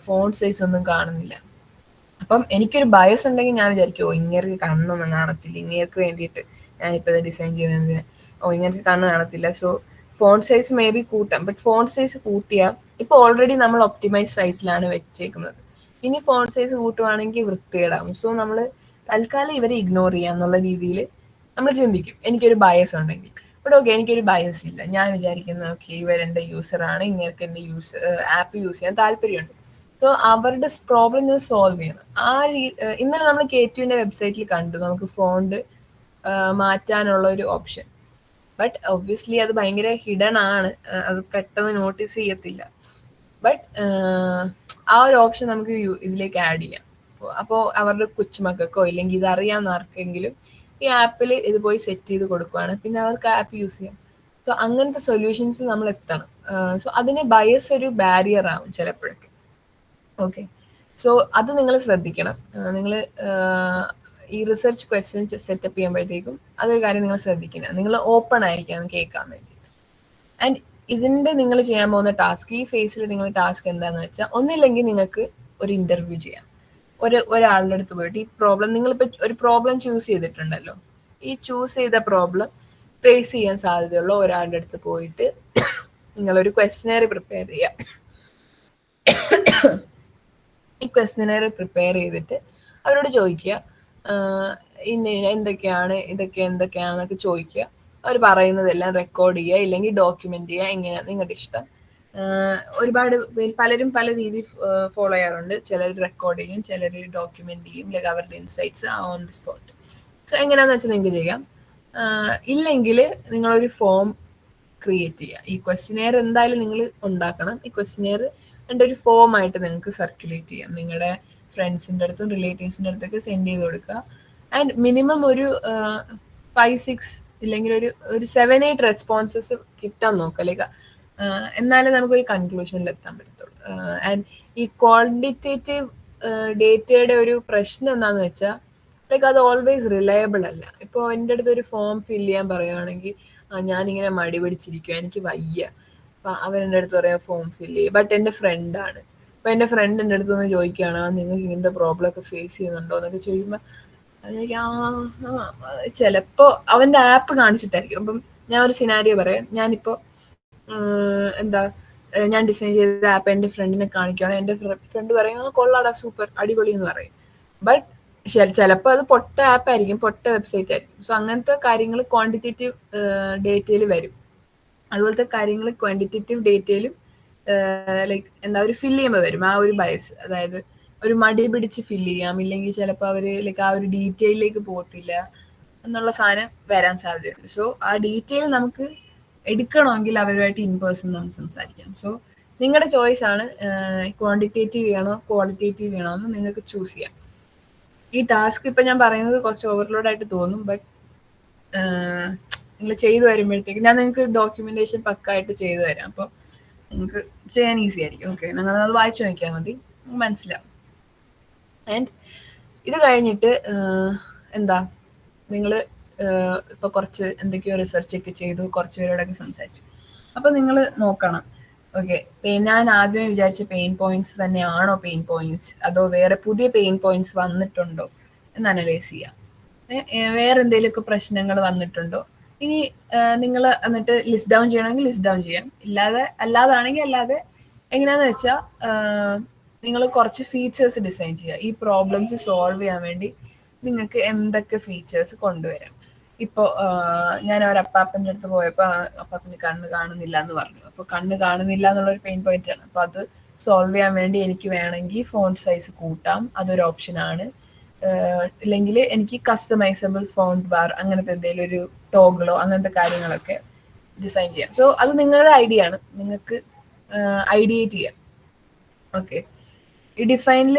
ഫോണ്ട് സൈസ് ഒന്നും കാണുന്നില്ല. അപ്പം എനിക്കൊരു ബയസ് ഉണ്ടെങ്കിൽ ഞാൻ വിചാരിക്കും, ഇങ്ങേർക്ക് കണ്ണൊന്നും കാണത്തില്ല, ഇങ്ങേർക്ക് വേണ്ടിയിട്ട് ഞാനിപ്പോൾ ഇത് ഡിസൈൻ ചെയ്യുന്നതിന് ഇങ്ങേർക്ക് കണ്ണ് കാണത്തില്ല. So font size may be കൂട്ടാം, ബട്ട് ഫോണ്ട് സൈസ് കൂട്ടിയാൽ ഇപ്പൊ ഓൾറെഡി നമ്മൾ ഒപ്റ്റിമൈസ് സൈസിലാണ് വെച്ചേക്കുന്നത്. ഇനി ഫോണ്ട് സൈസ് കൂട്ടുവാണെങ്കിൽ വൃത്തികേടാവും. സോ നമ്മൾ തൽക്കാലം ഇവരെ ഇഗ്നോർ ചെയ്യുക എന്നുള്ള രീതിയിൽ നമ്മൾ ചിന്തിക്കും, എനിക്കൊരു ബയസ് ഉണ്ടെങ്കിൽ. ബട്ട് ഓക്കെ, എനിക്കൊരു ബയസ് ഇല്ല, ഞാൻ വിചാരിക്കുന്നത് ഓക്കെ ഇവരെൻ്റെ യൂസറാണ്, ഇങ്ങനെയൊക്കെ എൻ്റെ ആപ്പ് യൂസ് ചെയ്യാൻ താല്പര്യമുണ്ട്. സോ അവരുടെ പ്രോബ്ലം ഞാൻ സോൾവ് ചെയ്യണം. ഇന്നലെ നമ്മൾ K2ന്റെ വെബ്സൈറ്റിൽ കണ്ടു നമുക്ക് ഫോണ്ട് മാറ്റാനുള്ള ഒരു ഓപ്ഷൻ. ബട്ട് ഒബ്വിയസ്ലി അത് ഭയങ്കര ഹിഡൻ ആണ്, അത് പെട്ടെന്ന് നോട്ടീസ് ചെയ്യത്തില്ല. ബട്ട് ആ ഒരു ഓപ്ഷൻ നമുക്ക് ഇതിലേക്ക് ആഡ് ചെയ്യാം. അപ്പോൾ അവരുടെ കൊച്ചുമക്കൾക്കോ ഇല്ലെങ്കിൽ ഇത് അറിയാവുന്ന ആർക്കെങ്കിലും ഈ ആപ്പിൽ ഇത് പോയി സെറ്റ് ചെയ്ത് കൊടുക്കുകയാണ്, പിന്നെ അവർക്ക് ആപ്പ് യൂസ് ചെയ്യാം. സോ അങ്ങനത്തെ സൊല്യൂഷൻസ് നമ്മൾ എത്തണം. സോ അതിന് ബയസ് ഒരു ബാരിയർ ആവും ചിലപ്പോഴൊക്കെ. ഓക്കെ, സോ അത് നിങ്ങൾ ശ്രദ്ധിക്കണം. നിങ്ങൾ ഈ റിസർച്ച് ക്വസ്റ്റ്യൻസ് സെറ്റപ്പ് ചെയ്യുമ്പോഴത്തേക്കും അതൊരു കാര്യം നിങ്ങൾ ശ്രദ്ധിക്കണം. നിങ്ങൾ ഓപ്പൺ ആയിരിക്കണം കേൾക്കാൻ വേണ്ടി. ആൻഡ് ഇതിന്റെ നിങ്ങൾ ചെയ്യാൻ പോകുന്ന ടാസ്ക്, ഈ ഫേസിൽ നിങ്ങൾ ടാസ്ക് എന്താണെന്ന് വെച്ചാൽ, ഒന്നില്ലെങ്കിൽ നിങ്ങൾക്ക് ഒരു ഇന്റർവ്യൂ ചെയ്യാം. ഒരാളുടെ അടുത്ത് പോയിട്ട് ഈ പ്രോബ്ലം, നിങ്ങളിപ്പോൾ ഒരു പ്രോബ്ലം ചൂസ് ചെയ്തിട്ടുണ്ടല്ലോ, ഈ ചൂസ് ചെയ്ത പ്രോബ്ലം ഫേസ് ചെയ്യാൻ സാധ്യതയുള്ള ഒരാളുടെ അടുത്ത് പോയിട്ട് നിങ്ങളൊരു ക്വസ്റ്റ്യനറി പ്രിപ്പയർ ചെയ്യാം. ഈ ക്വസ്റ്റ്യനെയർ പ്രിപ്പയർ ചെയ്തിട്ട് അവരോട് ചോദിക്കുക, ഇന്ന എന്തൊക്കെയാണ് ഇതൊക്കെ എന്തൊക്കെയാണെന്നൊക്കെ ചോദിക്കുക. അവർ പറയുന്നതെല്ലാം റെക്കോർഡ് ചെയ്യുക, ഇല്ലെങ്കിൽ ഡോക്യുമെന്റ് ചെയ്യുക, എങ്ങനെയാണ് നിങ്ങളുടെ ഇഷ്ടം. ഒരുപാട് പലരും പല രീതി ഫോളോ ചെയ്യാറുണ്ട്. ചിലർ റെക്കോർഡ് ചെയ്യും, ചിലർ ഡോക്യുമെന്റ് ചെയ്യും, ലൈക്ക് അവരുടെ insights on the spot. So എങ്ങനെയാന്ന് വെച്ചാൽ നിങ്ങൾക്ക് ചെയ്യാം. ഇല്ലെങ്കിൽ നിങ്ങളൊരു ഫോം ക്രിയേറ്റ് ചെയ്യുക. ഈ ക്വസ്റ്റ്യനെയർ എന്തായാലും നിങ്ങൾ ഉണ്ടാക്കണം. ഈ ക്വസ്റ്റ്യനെയർ എൻ്റെ ഒരു ഫോം ആയിട്ട് നിങ്ങൾക്ക് സർക്കുലേറ്റ് ചെയ്യാം. നിങ്ങളുടെ ഫ്രണ്ട്സിൻ്റെ അടുത്തും റിലേറ്റീവ്സിൻ്റെ അടുത്തൊക്കെ സെൻഡ് ചെയ്ത് കൊടുക്കുക. ആൻഡ് മിനിമം ഒരു 5-6 ഇല്ലെങ്കിൽ ഒരു 7-8 റെസ്പോൺസസ് കിട്ടാൻ നോക്കുക. ലൈക്ക് എന്നാലേ നമുക്കൊരു കൺക്ലൂഷനിൽ എത്താൻ പറ്റത്തുള്ളൂ. ആൻഡ് ഈ ക്വാണ്ടിറ്റേറ്റീവ് ഡേറ്റയുടെ ഒരു പ്രശ്നം എന്താണെന്ന് വെച്ചാൽ, ലൈക്ക് അത് ഓൾവേസ് റിലയബിൾ അല്ല. ഇപ്പോൾ എൻ്റെ അടുത്ത് ഒരു ഫോം ഫില്ല് ചെയ്യാൻ പറയുകയാണെങ്കിൽ, ഞാനിങ്ങനെ മടി പിടിച്ചിരിക്കുക, എനിക്ക് വയ്യ, അപ്പം അവരെൻ്റെ അടുത്ത് പറയാം ഫോം ഫില്ല് ചെയ്യുക. ബട്ട് എൻ്റെ ഫ്രണ്ടാണ്. അപ്പം എൻ്റെ ഫ്രണ്ട് എൻ്റെ അടുത്ത് ഒന്ന് ചോദിക്കുകയാണ്, നിങ്ങൾക്ക് ഇങ്ങനത്തെ പ്രോബ്ലം ഒക്കെ ഫേസ് ചെയ്യുന്നുണ്ടോ എന്നൊക്കെ ചോദിക്കുമ്പോൾ ചിലപ്പോൾ അവൻ്റെ ആപ്പ് കാണിച്ചിട്ടായിരിക്കും. അപ്പം ഞാൻ ഒരു സിനാരിയോ പറയാം. ഞാനിപ്പോൾ എന്താ ഞാൻ ഡിസൈൻ ചെയ്ത ആപ്പ് എൻ്റെ ഫ്രണ്ടിനെ കാണിക്കുകയാണ്. എൻ്റെ ഫ്രണ്ട് പറയും കൊള്ളാടാ, സൂപ്പർ, അടിപൊളി എന്ന് പറയും. ബട്ട് ചിലപ്പോൾ അത് പൊട്ട ആപ്പ് ആയിരിക്കും, പൊട്ട വെബ്സൈറ്റ് ആയിരിക്കും. സോ അങ്ങനത്തെ കാര്യങ്ങൾ ക്വാണ്ടിറ്റേറ്റീവ് ഡേറ്റയിൽ വരും. അതുപോലത്തെ കാര്യങ്ങൾ ക്വാണ്ടിറ്റേറ്റീവ് ഡേറ്റയിലും ലൈക്ക് എന്താ ഒരു ഫില്ല് ചെയ്യുമ്പോൾ വരും ആ ഒരു ബയസ്. അതായത് ഒരു മടി പിടിച്ച് ഫില്ല് ചെയ്യാം, ഇല്ലെങ്കിൽ ചിലപ്പോൾ അവർ ലൈക്ക് ആ ഒരു ഡീറ്റെയിലേക്ക് പോകത്തില്ല എന്നുള്ള സാധനം വരാൻ സാധ്യതയുണ്ട്. സോ ആ ഡീറ്റെയിൽ നമുക്ക് എടുക്കണമെങ്കിൽ അവരുമായിട്ട് ഇൻ പേഴ്സൺ നമ്മൾ സംസാരിക്കാം. സോ നിങ്ങളുടെ ചോയ്സ് ആണ്, ക്വാണ്ടിറ്റേറ്റീവ് വേണോ ക്വാളിറ്റേറ്റീവ് വേണോ എന്ന് നിങ്ങൾക്ക് ചൂസ് ചെയ്യാം. ഈ ടാസ്ക് ഇപ്പം ഞാൻ പറയുന്നത് കുറച്ച് ഓവർലോഡ് ആയിട്ട് തോന്നും, ബട്ട് നിങ്ങൾ ചെയ്തു വരുമ്പോഴത്തേക്ക് ഞാൻ നിങ്ങൾക്ക് ഡോക്യുമെന്റേഷൻ പക്കായിട്ട് ചെയ്തു തരാം. അപ്പോൾ നിങ്ങൾക്ക് ചെയ്യാൻ ഈസി ആയിരിക്കും. ഓക്കെ, നിങ്ങളത് വായിച്ചു നോക്കിയാൽ മതി, മനസ്സിലാവും. ആൻഡ് ഇത് കഴിഞ്ഞിട്ട് എന്താ നിങ്ങൾ ഇപ്പോൾ കുറച്ച് എന്തൊക്കെയോ റിസർച്ച് ഒക്കെ ചെയ്തു, കുറച്ച് പേരോടൊക്കെ സംസാരിച്ചു. അപ്പോൾ നിങ്ങൾ നോക്കണം, ഓക്കെ, ഞാൻ ആദ്യമേ വിചാരിച്ച പെയിൻ പോയിന്റ്സ് തന്നെയാണോ പെയിൻ പോയിന്റ്സ്, അതോ വേറെ പുതിയ പെയിൻ പോയിന്റ്സ് വന്നിട്ടുണ്ടോ എന്ന് അനലൈസ് ചെയ്യാം. വേറെ എന്തെങ്കിലുമൊക്കെ പ്രശ്നങ്ങൾ വന്നിട്ടുണ്ടോ. ഇനി നിങ്ങൾ എന്നിട്ട് ലിസ്റ്റ് ഡൗൺ ചെയ്യണമെങ്കിൽ ലിസ്റ്റ് ഡൗൺ ചെയ്യാം, അല്ലാതാണെങ്കിൽ അല്ലാതെ. എങ്ങനെയാന്ന് വെച്ചാൽ നിങ്ങൾ കുറച്ച് ഫീച്ചേഴ്സ് ഡിസൈൻ ചെയ്യുക. ഈ പ്രോബ്ലംസ് സോൾവ് ചെയ്യാൻ വേണ്ടി നിങ്ങൾക്ക് എന്തൊക്കെ ഫീച്ചേഴ്സ് കൊണ്ടുവരാം. ഇപ്പോൾ ഞാൻ ഒരു അപ്പാപ്പൻ്റെ അടുത്ത് പോയപ്പോൾ അപ്പാപ്പന് കണ്ണ് കാണുന്നില്ല എന്ന് പറഞ്ഞു. അപ്പോൾ കണ്ണ് കാണുന്നില്ല എന്നുള്ളൊരു പെയിൻ പോയിന്റ് ആണ്. അപ്പോൾ അത് സോൾവ് ചെയ്യാൻ വേണ്ടി എനിക്ക് വേണമെങ്കിൽ ഫോണ്ട് സൈസ് കൂട്ടാം, അതൊരു ഓപ്ഷനാണ്. ഇല്ലെങ്കിൽ എനിക്ക് കസ്റ്റമൈസബിൾ ഫോണ്ട് ബാർ അങ്ങനത്തെ എന്തെങ്കിലും ഒരു ടോഗിളോ അങ്ങനത്തെ കാര്യങ്ങളൊക്കെ ഡിസൈൻ ചെയ്യാം. സോ അത് നിങ്ങളുടെ ഐഡിയ ആണ്, നിങ്ങൾക്ക് ഐഡിയേറ്റ് ചെയ്യാം. ഓക്കെ, ഈ ഡിഫൈനിൽ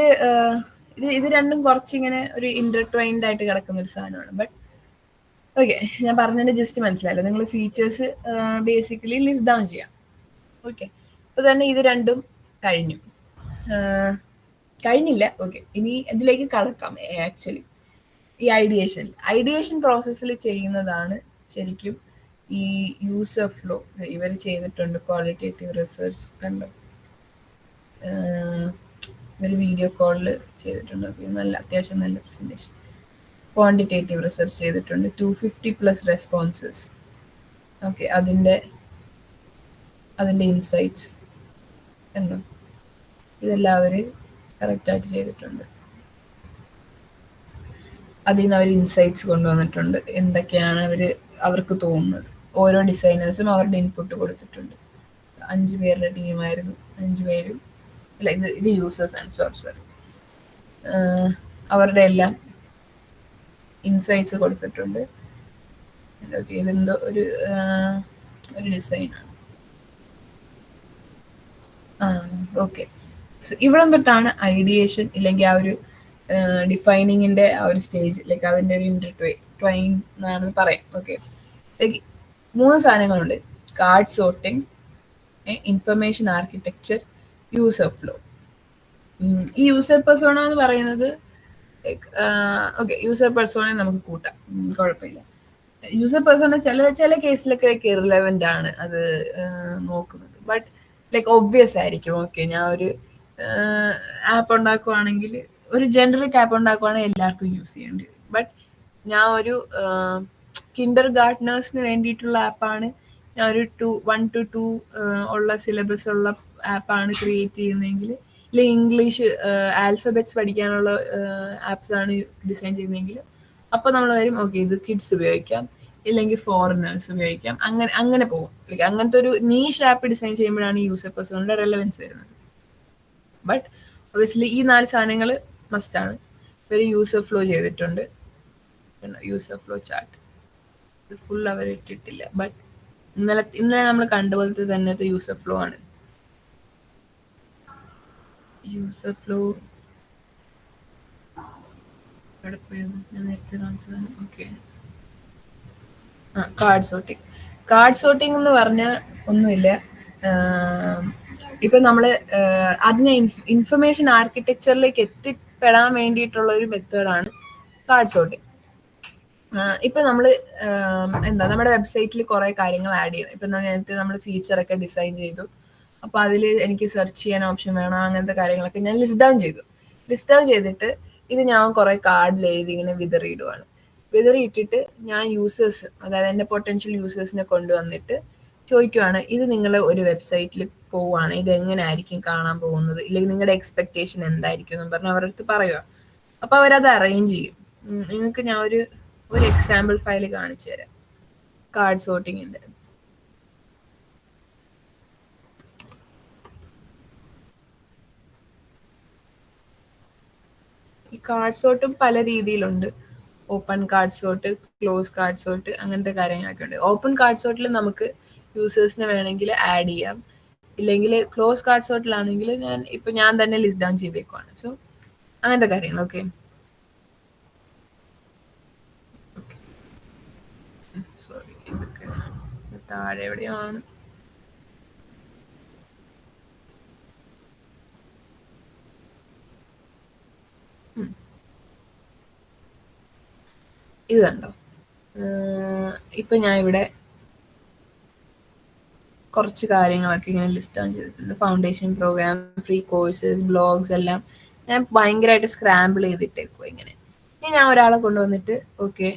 ഇത് രണ്ടും കുറച്ചിങ്ങനെ ഒരു ഇന്റർട്വൈൻഡ് ആയിട്ട് കിടക്കുന്ന ഒരു സാധനമാണ്. ബട്ട് ഓക്കെ, ഞാൻ പറഞ്ഞതിന്റെ ജസ്റ്റ് മനസ്സിലായല്ലോ. നിങ്ങൾ ഫീച്ചേഴ്സ് ബേസിക്കലി ലിസ്റ്റ് ഡൗൺ ചെയ്യാം. ഓക്കെ, അപ്പോൾ തന്നെ ഇത് രണ്ടും കഴിഞ്ഞു. കഴിഞ്ഞില്ല, ഓക്കെ, ഇനി ഇതിലേക്ക് കടക്കാം. ആക്ച്വലി ഈ ഐഡിയേഷൻ പ്രോസസ്സിൽ ചെയ്യുന്നതാണ് ശരിക്കും ഈ യൂസർ ഫ്ലോ. ഇവർ ചെയ്തിട്ടുണ്ട് ക്വാളിറ്റേറ്റീവ് റിസർച്ച്, കണ്ടോ, ഇവർ വീഡിയോ കോളിൽ ചെയ്തിട്ടുണ്ട്. ഓക്കെ, നല്ല അത്യാവശ്യം നല്ല പ്രസന്റേഷൻ. ക്വാണ്ടിറ്റേറ്റീവ് റിസർച്ച് ചെയ്തിട്ടുണ്ട്, 250+ റെസ്പോൺസസ്. ഓക്കെ, അതിൻ്റെ ഇൻസൈറ്റ്സ് കണ്ടോ, ഇതെല്ലാം അവർ കറക്റ്റായിട്ട് ചെയ്തിട്ടുണ്ട്. അതിൽ നിന്ന് അവർ ഇൻസൈറ്റ്സ് കൊണ്ടുവന്നിട്ടുണ്ട്, എന്തൊക്കെയാണ് അവർക്ക് തോന്നുന്നത്. ഓരോ ഡിസൈനേഴ്സും അവരുടെ ഇൻപുട്ട് കൊടുത്തിട്ടുണ്ട്. 5 പേരുടെ ടീമായിരുന്നു, 5 പേരും അല്ല, ഇത് യൂസേഴ്സ് ആണ്, സോറി. അവരുടെ എല്ലാം ഇൻസൈറ്റ്സ് കൊടുത്തിട്ടുണ്ട്. ഓക്കെ, ഇതെന്തോ ഒരു ഡിസൈനാണ്. ഓക്കെ, സോ ഇവിടെ തൊട്ടാണ് ഐഡിയേഷൻ ഇല്ലെങ്കിൽ ആ ഒരു ഡിഫൈനിങ്ങിന്റെ ആ ഒരു സ്റ്റേജ്, ലൈക്ക് അതിൻ്റെ ഒരു ഇന്റർട്വൈൻ എന്നാണ് പറയാം. ഓക്കെ, ലൈക്ക് 3 സാധനങ്ങളുണ്ട്: card sorting, information architecture, user flow. ഈ യൂസർ പെർസോണ എന്ന് പറയുന്നത് ഓക്കെ, യൂസർ പെർസോണെ നമുക്ക് കൂട്ടാം, കുഴപ്പമില്ല. യൂസർ പെർസോണ ചില കേസിലൊക്കെ ഇറലവൻ്റ് ആണ് അത് നോക്കുന്നത്. ബട്ട് ലൈക്ക് ഒബ്വിയസ് ആയിരിക്കും. ഓക്കെ, ഞാൻ ഒരു ആപ്പ് ഉണ്ടാക്കുവാണെങ്കിൽ, ഒരു ജനറിക് ആപ്പ് ഉണ്ടാക്കുവാണെങ്കിൽ എല്ലാവർക്കും യൂസ് ചെയ്യേണ്ടി വരും. ബട്ട് ഞാൻ ഒരു കിൻഡർ ഗാർഡനേഴ്സിന് വേണ്ടിയിട്ടുള്ള ആപ്പാണ്, ഞാൻ ഒരു 1 to 2 ഉള്ള സിലബസ് ഉള്ള ആപ്പാണ് ക്രിയേറ്റ് ചെയ്യുന്നതെങ്കിൽ അല്ലെങ്കിൽ ഇംഗ്ലീഷ് ആൽഫബറ്റ്സ് പഠിക്കാനുള്ള ആപ്സ് ആണ് ഡിസൈൻ ചെയ്യുന്നതെങ്കിൽ അപ്പോൾ നമ്മൾ വരും ഓക്കെ ഇത് കിഡ്സ് ഉപയോഗിക്കാം, ഇല്ലെങ്കിൽ ഫോറിനേഴ്സ് ഉപയോഗിക്കാം, അങ്ങനെ അങ്ങനെ പോകും. ലൈക്ക് അങ്ങനത്തെ ഒരു നീഷ് ആപ്പ് ഡിസൈൻ ചെയ്യുമ്പോഴാണ് യൂസർ പേഴ്സണലിന്റെ റെലവൻസ് വരുന്നത്. ബട്ട് ഒബിയസ്ലി ഈ 4 സാധനങ്ങൾ മസ്റ്റാണ്. ഒരു യൂസർ ഫ്ലോ ചെയ്തിട്ടുണ്ട്, യൂസർ ഫ്ലോ ചാർട്ട് ഇത് ഫുൾ അവർ ഇട്ടിട്ടില്ല, ബട്ട് ഇന്നലെ നമ്മൾ കണ്ടുപോലത്തെ തന്നെത്തെ യൂസർ ഫ്ലോ ആണ്. യൂസർ ഫ്ലോ എവിടെ പോയത്, ഞാൻ നേരത്തെ കാണിച്ചതാണ്. Okay, card sorting. Card sorting എന്ന് പറഞ്ഞാൽ ഒന്നുമില്ല, ഇപ്പൊ നമ്മള് അതിനെ ഇൻഫർമേഷൻ ആർക്കിടെക്ചറിലേക്ക് എത്തിപ്പെടാൻ വേണ്ടിയിട്ടുള്ള ഒരു മെത്തേഡാണ് കാർഡ് സോർട്ടിങ്. ഇപ്പൊ നമ്മള് എന്താ നമ്മുടെ വെബ്സൈറ്റിൽ കുറെ കാര്യങ്ങൾ ആഡ് ചെയ്യണം. ഇപ്പൊ നേരത്തെ നമ്മൾ ഫീച്ചറൊക്കെ ഡിസൈൻ ചെയ്തു, അപ്പൊ അതിൽ എനിക്ക് സെർച്ച് ചെയ്യാൻ ഓപ്ഷൻ വേണം, അങ്ങനത്തെ കാര്യങ്ങളൊക്കെ ഞാൻ ലിസ്റ്റ് ഡൗൺ ചെയ്തു. ലിസ്റ്റ് ഡൗൺ ചെയ്തിട്ട് ഇത് ഞാൻ കുറെ കാർഡിൽ എഴുതി ഇങ്ങനെ വിതറിയിടുവാണ്. വിതറിയിട്ടിട്ട് ഞാൻ യൂസേഴ്സ്, അതായത് എൻ്റെ പൊട്ടൻഷ്യൽ യൂസേഴ്സിനെ കൊണ്ടുവന്നിട്ട് ചോദിക്കുവാണ്, ഇത് നിങ്ങൾ ഒരു വെബ്സൈറ്റിൽ പോവുകയാണ്, ഇത് എങ്ങനെ ആയിരിക്കും കാണാൻ പോകുന്നത്, ഇല്ലെങ്കിൽ നിങ്ങളുടെ എക്സ്പെക്ടേഷൻ എന്തായിരിക്കും എന്ന് പറഞ്ഞ് അവരുടെ അടുത്ത് പറയുക. അപ്പൊ അവരത് അറേഞ്ച് ചെയ്യും. നിങ്ങൾക്ക് ഞാൻ ഒരു എക്സാമ്പിൾ ഫയൽ കാണിച്ചു തരാം കാർഡ് സോർട്ടിങ്ങിന്റെ. ഈ കാർഡ് സോർട്ടും പല രീതിയിലുണ്ട്. Open card sort, close card sort, അങ്ങനത്തെ കാര്യങ്ങളൊക്കെ ഉണ്ട്. ഓപ്പൺ കാർഡ് സോർട്ടിൽ നമുക്ക് യൂസേഴ്സിനെ വേണമെങ്കിൽ ആഡ് ചെയ്യാം, ഇല്ലെങ്കിൽ ക്ലോസ് കാർഡ് സോർട്ടിലാണെങ്കിൽ ഞാൻ തന്നെ ലിസ്റ്റ് ഡൗൺ ചെയ്തേക്കുവാണ്. സോ അങ്ങനത്തെ കാര്യങ്ങൾ. ഓക്കെ, സോറി, താഴെ എവിടെയാണ് ഇത് കണ്ടോ. ഇപ്പൊ ഞാൻ ഇവിടെ കുറച്ച് കാര്യങ്ങളൊക്കെ ഇങ്ങനെ ലിസ്റ്റ് ഡൗൺ ചെയ്തിട്ടുണ്ട്. Foundation programme, free courses, blogs എല്ലാം ഞാൻ ഭയങ്കരമായിട്ട് സ്ക്രാമ്പിൾ ചെയ്തിട്ടേക്കോ ഇങ്ങനെ. ഇനി ഞാൻ ഒരാളെ കൊണ്ടുവന്നിട്ട് ഓക്കെ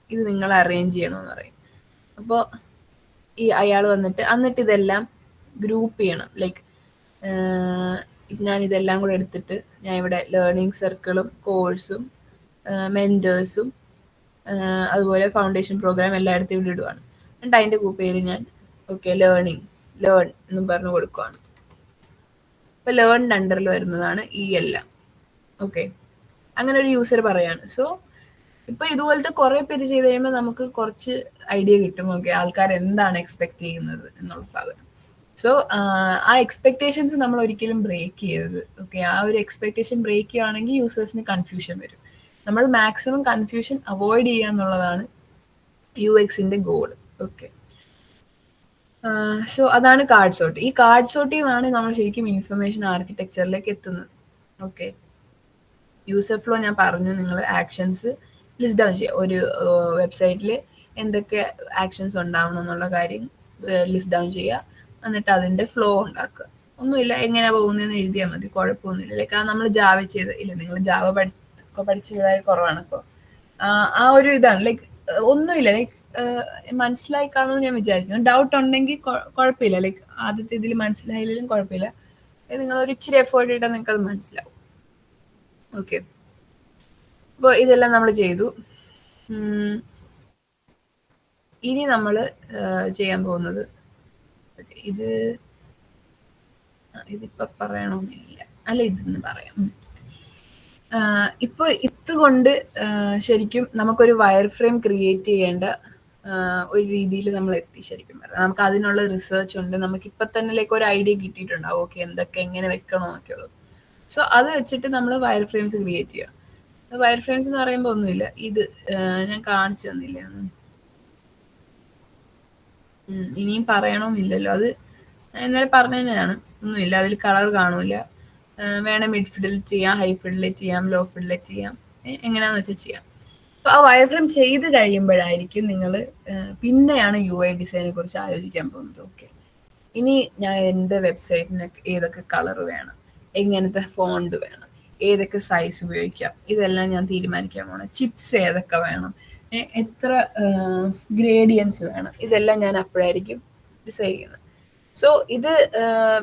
ഇത് നിങ്ങൾ അറേഞ്ച് ചെയ്യണമെന്ന് പറയും. അപ്പോൾ അയാൾ എന്നിട്ട് ഇതെല്ലാം ഗ്രൂപ്പ് ചെയ്യണം. ലൈക്ക് ഞാൻ ഇതെല്ലാം കൂടെ എടുത്തിട്ട് ഞാൻ ഇവിടെ ലേണിംഗ് സർക്കിളും കോഴ്സും മെന്റേഴ്സും അതുപോലെ ഫൗണ്ടേഷൻ പ്രോഗ്രാം എല്ലായിടത്തും ഇവിടെ ഇടുവാണ്. എന്നിട്ട് അതിൻ്റെ പേര് ഞാൻ ഓക്കെ ലേൺ എന്നും പറഞ്ഞു കൊടുക്കുവാണ്. ഇപ്പൊ ലേണിന്റെ അണ്ടറിൽ വരുന്നതാണ് ഈ എല്ലാം. ഓക്കെ, അങ്ങനെ ഒരു യൂസർ പറയാണ്. സോ ഇപ്പൊ ഇതുപോലത്തെ കുറെ പേര് ചെയ്ത് കഴിയുമ്പോൾ നമുക്ക് കുറച്ച് ഐഡിയ കിട്ടും. ഓക്കെ, ആൾക്കാർ എന്താണ് എക്സ്പെക്ട് ചെയ്യുന്നത് എന്നുള്ള സാധനം. സോ ആ എക്സ്പെക്ടേഷൻസ് നമ്മൾ ഒരിക്കലും ബ്രേക്ക് ചെയ്യരുത്. ഓക്കെ, ആ ഒരു എക്സ്പെക്ടേഷൻ ബ്രേക്ക് ചെയ്യുകയാണെങ്കിൽ യൂസേഴ്സിന് കൺഫ്യൂഷൻ വരും. നമ്മൾ മാക്സിമം കൺഫ്യൂഷൻ അവോയ്ഡ് ചെയ്യുക എന്നുള്ളതാണ് UXന്റെ ഗോൾ. ഓക്കെ, സോ അതാണ് കാർഡ് സോർട്ട്. ഈ കാർഡ് സോർട്ടിൽ നിന്നാണ് നമ്മൾ ശരിക്കും ഇൻഫർമേഷൻ ആർക്കിടെക്ചറിലേക്ക് എത്തുന്നത്. ഓക്കെ, യൂസർ ഫ്ലോ ഞാൻ പറഞ്ഞു, നിങ്ങൾ ആക്ഷൻസ് ലിസ്റ്റ് ഡൗൺ ചെയ്യുക. ഒരു വെബ്സൈറ്റിൽ എന്തൊക്കെ ആക്ഷൻസ് ഉണ്ടാവണം എന്നുള്ള കാര്യം ലിസ്റ്റ് ഡൗൺ ചെയ്യുക, എന്നിട്ട് അതിന്റെ ഫ്ലോ ഉണ്ടാക്കുക. ഒന്നുമില്ല, എങ്ങനെ പോകുന്നതെന്ന് എഴുതിയാൽ മതി, കുഴപ്പമൊന്നുമില്ല. ലൈക്ക് നമ്മൾ ജാവ ഇല്ല, നിങ്ങൾ ജാവ പഠിച്ചതായി കുറവാണ്. അപ്പോൾ ആ ഒരു ഇതാണ് ലൈക്ക് ഒന്നുമില്ല, ലൈക്ക് മനസ്സിലായി കാണുമെന്ന് ഞാൻ വിചാരിക്കുന്നു. ഡൗട്ട് ഉണ്ടെങ്കിൽ കുഴപ്പമില്ല, ലൈക്ക് ആദ്യത്തെ ഇതിൽ മനസ്സിലായില്ലെങ്കിലും കുഴപ്പമില്ല, നിങ്ങൾ ഒരു ഇച്ചിരി എഫേർട്ട് ഇട്ടാൽ നിങ്ങൾക്ക് അത് മനസ്സിലാവും. ഓക്കെ, അപ്പോൾ ഇതെല്ലാം നമ്മൾ ചെയ്തു. ഇനി നമ്മൾ ചെയ്യാൻ പോകുന്നത് ഇതിപ്പോ പറയണമെന്നില്ല, അല്ല ഇതെന്ന് പറയാം. ഇപ്പൊ ഇതുകൊണ്ട് ശരിക്കും നമുക്കൊരു വയർ ഫ്രെയിം ക്രിയേറ്റ് ചെയ്യേണ്ട ഒരു രീതിയിൽ നമ്മൾ എത്തി. ശരിക്കും പറയാം, നമുക്ക് അതിനുള്ള റിസർച്ച് ഉണ്ട്. നമുക്ക് ഇപ്പൊ തന്നെ ലൈക്ക് ഒരു ഐഡിയ കിട്ടിയിട്ടുണ്ടാവും, ഓക്കെ എന്തൊക്കെ എങ്ങനെ വെക്കണമെന്നൊക്കെ ഉള്ളത്. സോ അത് വെച്ചിട്ട് നമ്മൾ വയർ ഫ്രെയിംസ് ക്രിയേറ്റ് ചെയ്യാം. വയർ ഫ്രെയിംസ് എന്ന് പറയുമ്പോൾ ഒന്നുമില്ല, ഇത് ഞാൻ കാണിച്ചു തന്നില്ല, ഇനിയും പറയണമെന്നില്ലല്ലോ, അത് എന്നാലും പറഞ്ഞു തന്നെയാണ്. ഒന്നുമില്ല, അതിൽ കളർ കാണൂല, വേണം മിഡ് ഫിഡിലേറ്റ് ചെയ്യാം, ഹൈ ഫിഡിലേറ്റ് ചെയ്യാം, ലോ ഫിഡിലേറ്റ് ചെയ്യാം, എങ്ങനെയാന്ന് വെച്ചാൽ ചെയ്യാം. അപ്പൊ ആ വയർ ഫ്രെയിം ചെയ്ത് കഴിയുമ്പോഴായിരിക്കും നിങ്ങൾ പിന്നെയാണ് UI ഡിസൈനെ കുറിച്ച് ആലോചിക്കാൻ പോകുന്നത്. ഓക്കെ, ഇനി ഞാൻ എൻ്റെ വെബ്സൈറ്റിന് ഏതൊക്കെ കളർ വേണം, എങ്ങനത്തെ ഫോണ്ട് വേണം, ഏതൊക്കെ സൈസ് ഉപയോഗിക്കാം, ഇതെല്ലാം ഞാൻ തീരുമാനിക്കാൻ പോകണം. ചിപ്സ് ഏതൊക്കെ വേണം, എത്ര ഗ്രേഡിയൻസ് വേണം, ഇതെല്ലാം ഞാൻ അപ്പോഴായിരിക്കും ഡിസൈഡ് ചെയ്യുന്നത്. സോ ഇത്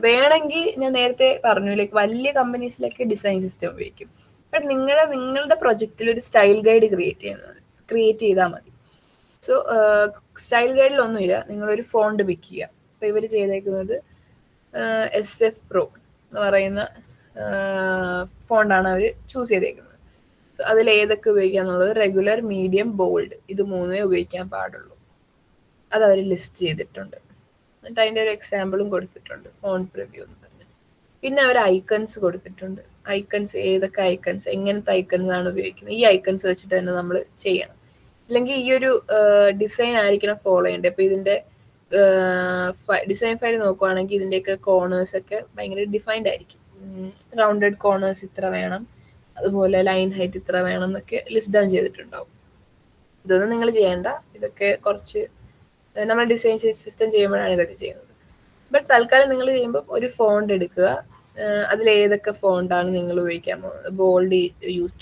വേണമെങ്കിൽ ഞാൻ നേരത്തെ പറഞ്ഞു ലൈക്ക് വലിയ കമ്പനീസിലൊക്കെ ഡിസൈൻ സിസ്റ്റം ഉപയോഗിക്കും. ബട്ട് നിങ്ങളുടെ പ്രൊജക്റ്റിൽ ഒരു സ്റ്റൈൽ ഗൈഡ് ക്രിയേറ്റ് ചെയ്താൽ മതി. സോ സ്റ്റൈൽ ഗൈഡിലൊന്നുമില്ല, നിങ്ങളൊരു ഫോണ്ട് പിക്ക് ചെയ്യുക. അപ്പോൾ ഇവർ ചെയ്തേക്കുന്നത് SF Pro എന്ന് പറയുന്ന ഫോണ്ടാണ് അവർ ചൂസ് ചെയ്തേക്കുന്നത്. അതിൽ ഏതൊക്കെ ഉപയോഗിക്കുക എന്നുള്ളത് റെഗുലർ, മീഡിയം, ബോൾഡ്, ഇത് മൂന്നേ ഉപയോഗിക്കാൻ പാടുള്ളൂ. അത് അവർ ലിസ്റ്റ് ചെയ്തിട്ടുണ്ട്. എന്നിട്ട് അതിൻ്റെ ഒരു എക്സാമ്പിളും കൊടുത്തിട്ടുണ്ട്, ഫോൺ പ്രിവ്യൂ എന്ന് പറഞ്ഞ്. പിന്നെ അവർ ഐക്കൺസ് കൊടുത്തിട്ടുണ്ട്. ഐക്കൺസ് ഏതൊക്കെ ഐക്കൺസ്, എങ്ങനത്തെ ഐക്കൺസ് ആണ് ഉപയോഗിക്കുന്നത്, ഈ ഐക്കൺസ് വെച്ചിട്ട് തന്നെ നമ്മൾ ചെയ്യണം. അല്ലെങ്കിൽ ഈ ഒരു ഡിസൈൻ ആയിരിക്കണം ഫോളോ ചെയ്യേണ്ടത്. അപ്പോൾ ഇതിൻ്റെ ഡിസൈൻ ഫയൽ നോക്കുവാണെങ്കിൽ ഇതിൻ്റെയൊക്കെ കോർണേഴ്സ് ഒക്കെ ഭയങ്കര ഡിഫൈൻഡ് ആയിരിക്കും. റൗണ്ടഡ് കോർണേഴ്സ് ഇത്ര വേണം, അതുപോലെ ലൈൻ ഹൈറ്റ് ഇത്ര വേണം എന്നൊക്കെ ലിസ്റ്റ് ഡൗൺ ചെയ്തിട്ടുണ്ടാവും. ഇതൊന്നും നിങ്ങൾ ചെയ്യേണ്ട, ഇതൊക്കെ കുറച്ച് നമ്മൾ ഡിസൈൻ സിസ്റ്റം ചെയ്യുമ്പോഴാണ് ഇതൊക്കെ ചെയ്യുന്നത്. ബട്ട് തൽക്കാലം നിങ്ങൾ ചെയ്യുമ്പോൾ ഒരു ഫോണ്ട് എടുക്കുക, അതിൽ ഏതൊക്കെ ഫോണ്ടാണ് നിങ്ങൾ ഉപയോഗിക്കാൻ പോകുന്നത്. ബോൾഡ്